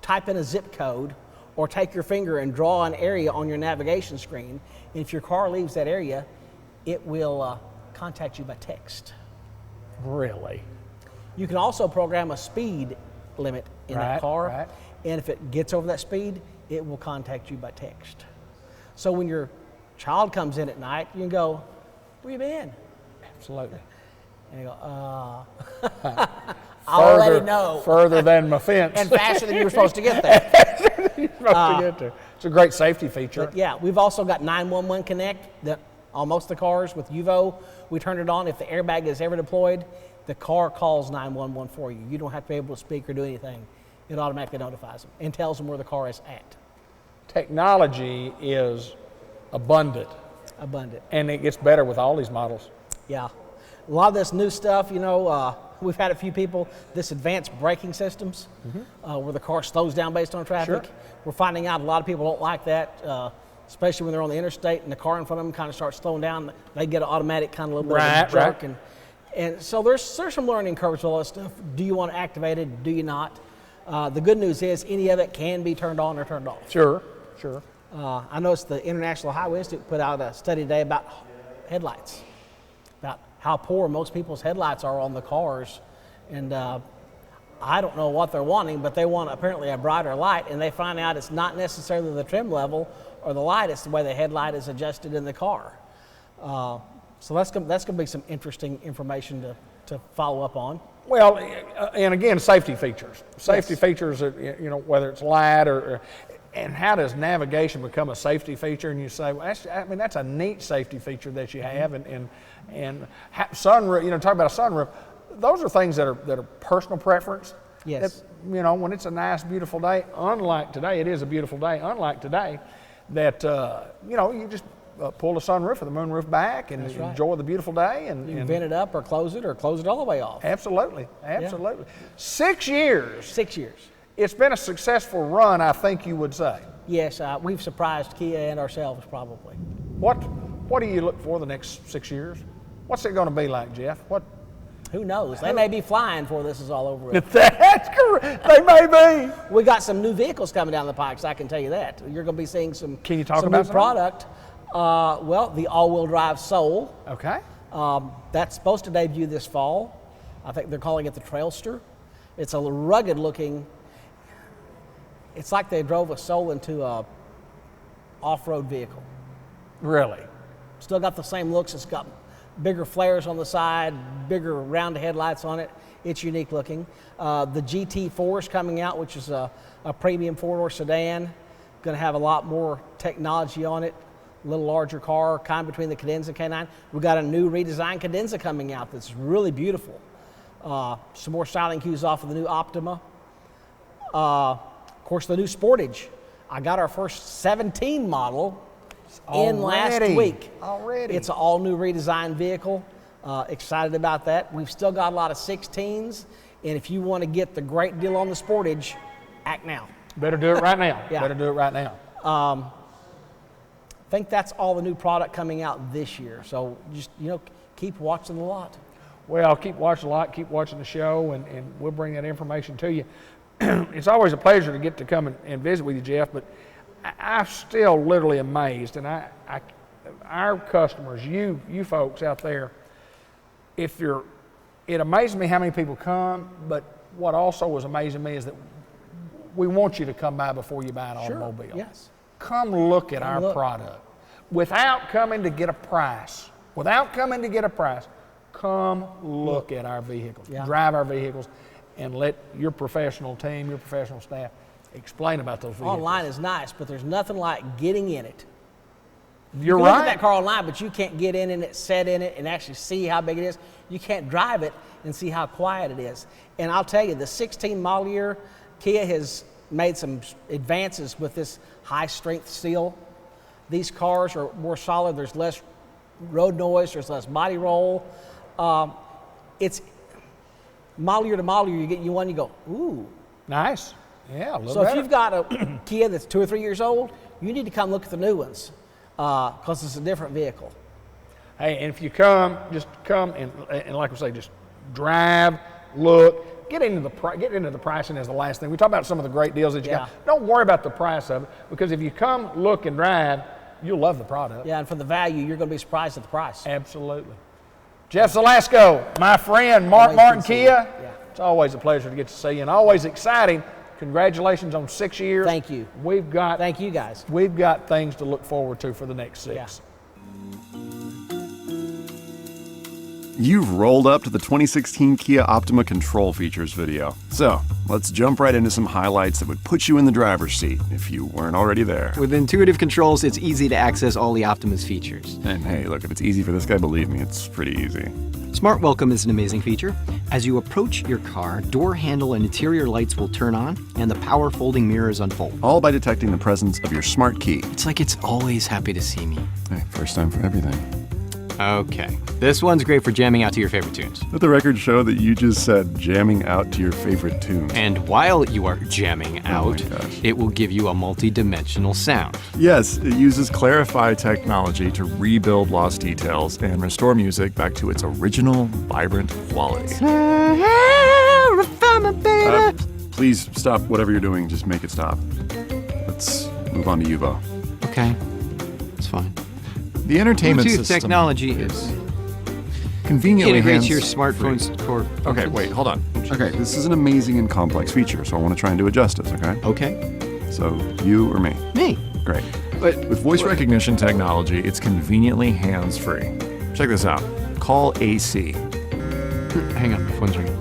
type in a zip code or take your finger and draw an area on your navigation screen. And if your car leaves that area, it will contact you by text. Really? You can also program a speed limit in that car. Right. And if it gets over that speed, it will contact you by text. So when your child comes in at night, you can go, "Where you been?" Absolutely. And you go, I'll already know. Further than my fence. And faster than you were supposed to get there. It's a great safety feature. But yeah, we've also got 911 Connect that on most of the cars with UVO, we turn it on. If the airbag is ever deployed, the car calls 911 for you. You don't have to be able to speak or do anything. It automatically notifies them and tells them where the car is at. Technology is abundant. And it gets better with all these models. Yeah. A lot of this new stuff, we've had a few people, this advanced braking systems, where the car slows down based on traffic. Sure. We're finding out a lot of people don't like that, especially when they're on the interstate and the car in front of them kind of starts slowing down. They get an automatic kind of little bit of a jerk. Right. And so there's some learning curves with all this stuff. Do you want to activate it? Do you not? The good news is any of it can be turned on or turned off. Sure. I noticed the International Highway Institute put out a study today about headlights, about how poor most people's headlights are on the cars. And I don't know what they're wanting, but they want apparently a brighter light, and they find out it's not necessarily the trim level or the light, it's the way the headlight is adjusted in the car. So that's going to be some interesting information to follow up on. Well, and again, safety features. Safety features, whether it's light and how does navigation become a safety feature? And you say, well, that's a neat safety feature that you have. And sunroof, talk about a sunroof. Those are things that are personal preference. Yes. That, when it's a nice, beautiful day, unlike today, it is a beautiful day. Unlike today, that you just pull the sunroof or the moonroof back and enjoy the beautiful day. And you can vent it up or close it all the way off. Absolutely. Yeah. 6 years. 6 years. It's been a successful run, I think you would say. Yes, we've surprised Kia and ourselves probably. What do you look for the next 6 years? What's it going to be like, Jeff? Who knows? They may be flying before this is all over with. That's correct. They may be. We got some new vehicles coming down the pipes, I can tell you that. You're going to be seeing some, Can you talk some about new product. The all-wheel drive Soul. Okay. That's supposed to debut this fall. I think they're calling it the Trailster. It's a rugged looking, it's like they drove a Soul into a off-road vehicle. Really? Still got the same looks. It's got bigger flares on the side, bigger round headlights on it. It's unique looking. The GT4 is coming out, which is a premium four-door sedan. Going to have a lot more technology on it. A little larger car, kind of between the Cadenza and K9. We've got a new redesigned Cadenza coming out that's really beautiful. Some more styling cues off of the new Optima. Of course, the new Sportage. I got our first 17 model in last week. Already. It's an all-new redesigned vehicle. Excited about that. We've still got a lot of 16s, and if you want to get the great deal on the Sportage, act now. Better do it right now. Yeah. Better do it right now. I think that's all the new product coming out this year. So just, keep watching the lot. Well, keep watching a lot, keep watching the show, and we'll bring that information to you. It's always a pleasure to get to come and visit with you, Jeff, but I'm still literally amazed, and our customers, you folks out there, it amazes me how many people come, but what also was amazing me is that we want you to come by before you buy an automobile. Yes. Come look at our product. Without coming to get a price, come look at our vehicles. Yeah. Drive our vehicles and let your professional team, your professional staff explain about those vehicles. Online is nice, but there's nothing like getting in it. You're you can right. Look at that car online, but you can't get in it, sit in it, and actually see how big it is. You can't drive it and see how quiet it is. And I'll tell you, the 16 model year, Kia has made some advances with this high-strength steel. These cars are more solid. There's less road noise. There's less body roll. It's model year to model year. You get one, you go, ooh. Nice. Yeah, a little So better. if you've got a Kia that's 2 or 3 years old, you need to come look at the new ones because it's a different vehicle. Hey, and if you come, just come and like I say, just drive, look, get into the pricing as the last thing. We talk about some of the great deals that you got. Don't worry about the price of it, because if you come, look, and drive, you'll love the product. Yeah, and for the value, you're going to be surprised at the price. Absolutely. Jeff Zelasco, my friend, Martin Kia. Yeah. It's always a pleasure to get to see you, and always exciting Congratulations on 6 years. Thank you. Thank you guys. We've got things to look forward to for the next 6. Yeah. You've rolled up to the 2016 Kia Optima control features video. So, let's jump right into some highlights that would put you in the driver's seat if you weren't already there. With intuitive controls, it's easy to access all the Optima's features. And hey, look, if it's easy for this guy, believe me, it's pretty easy. Smart Welcome is an amazing feature. As you approach your car, door handle and interior lights will turn on, and the power folding mirrors unfold. All by detecting the presence of your smart key. It's like it's always happy to see me. Hey, first time for everything. Okay, this one's great for jamming out to your favorite tunes. Let the record show that you just said jamming out to your favorite tunes. And while you are jamming out, it will give you a multi-dimensional sound. Yes, it uses Clarify technology to rebuild lost details and restore music back to its original, vibrant quality. Please stop whatever you're doing, just make it stop. Let's move on to Yuvo. Okay, it's fine. The entertainment Bluetooth system technology is conveniently integrates hands your smartphone's core. Okay, wait, hold on. Okay, this is an amazing and complex feature, so I want to try and do it justice, okay? Okay. So, you or me? Me. Great. But with voice recognition technology, it's conveniently hands-free. Check this out. Call AC. Hang on, my phone's ringing.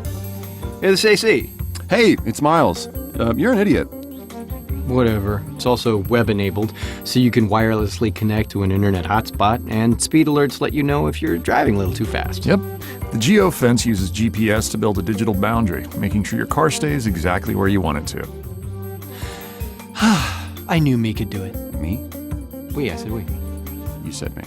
Hey, this is AC. Hey, it's Miles. You're an idiot. Whatever. It's also web-enabled, so you can wirelessly connect to an internet hotspot, and speed alerts let you know if you're driving a little too fast. Yep. The geofence uses GPS to build a digital boundary, making sure your car stays exactly where you want it to. I knew me could do it. Me? We, I said we. You said me.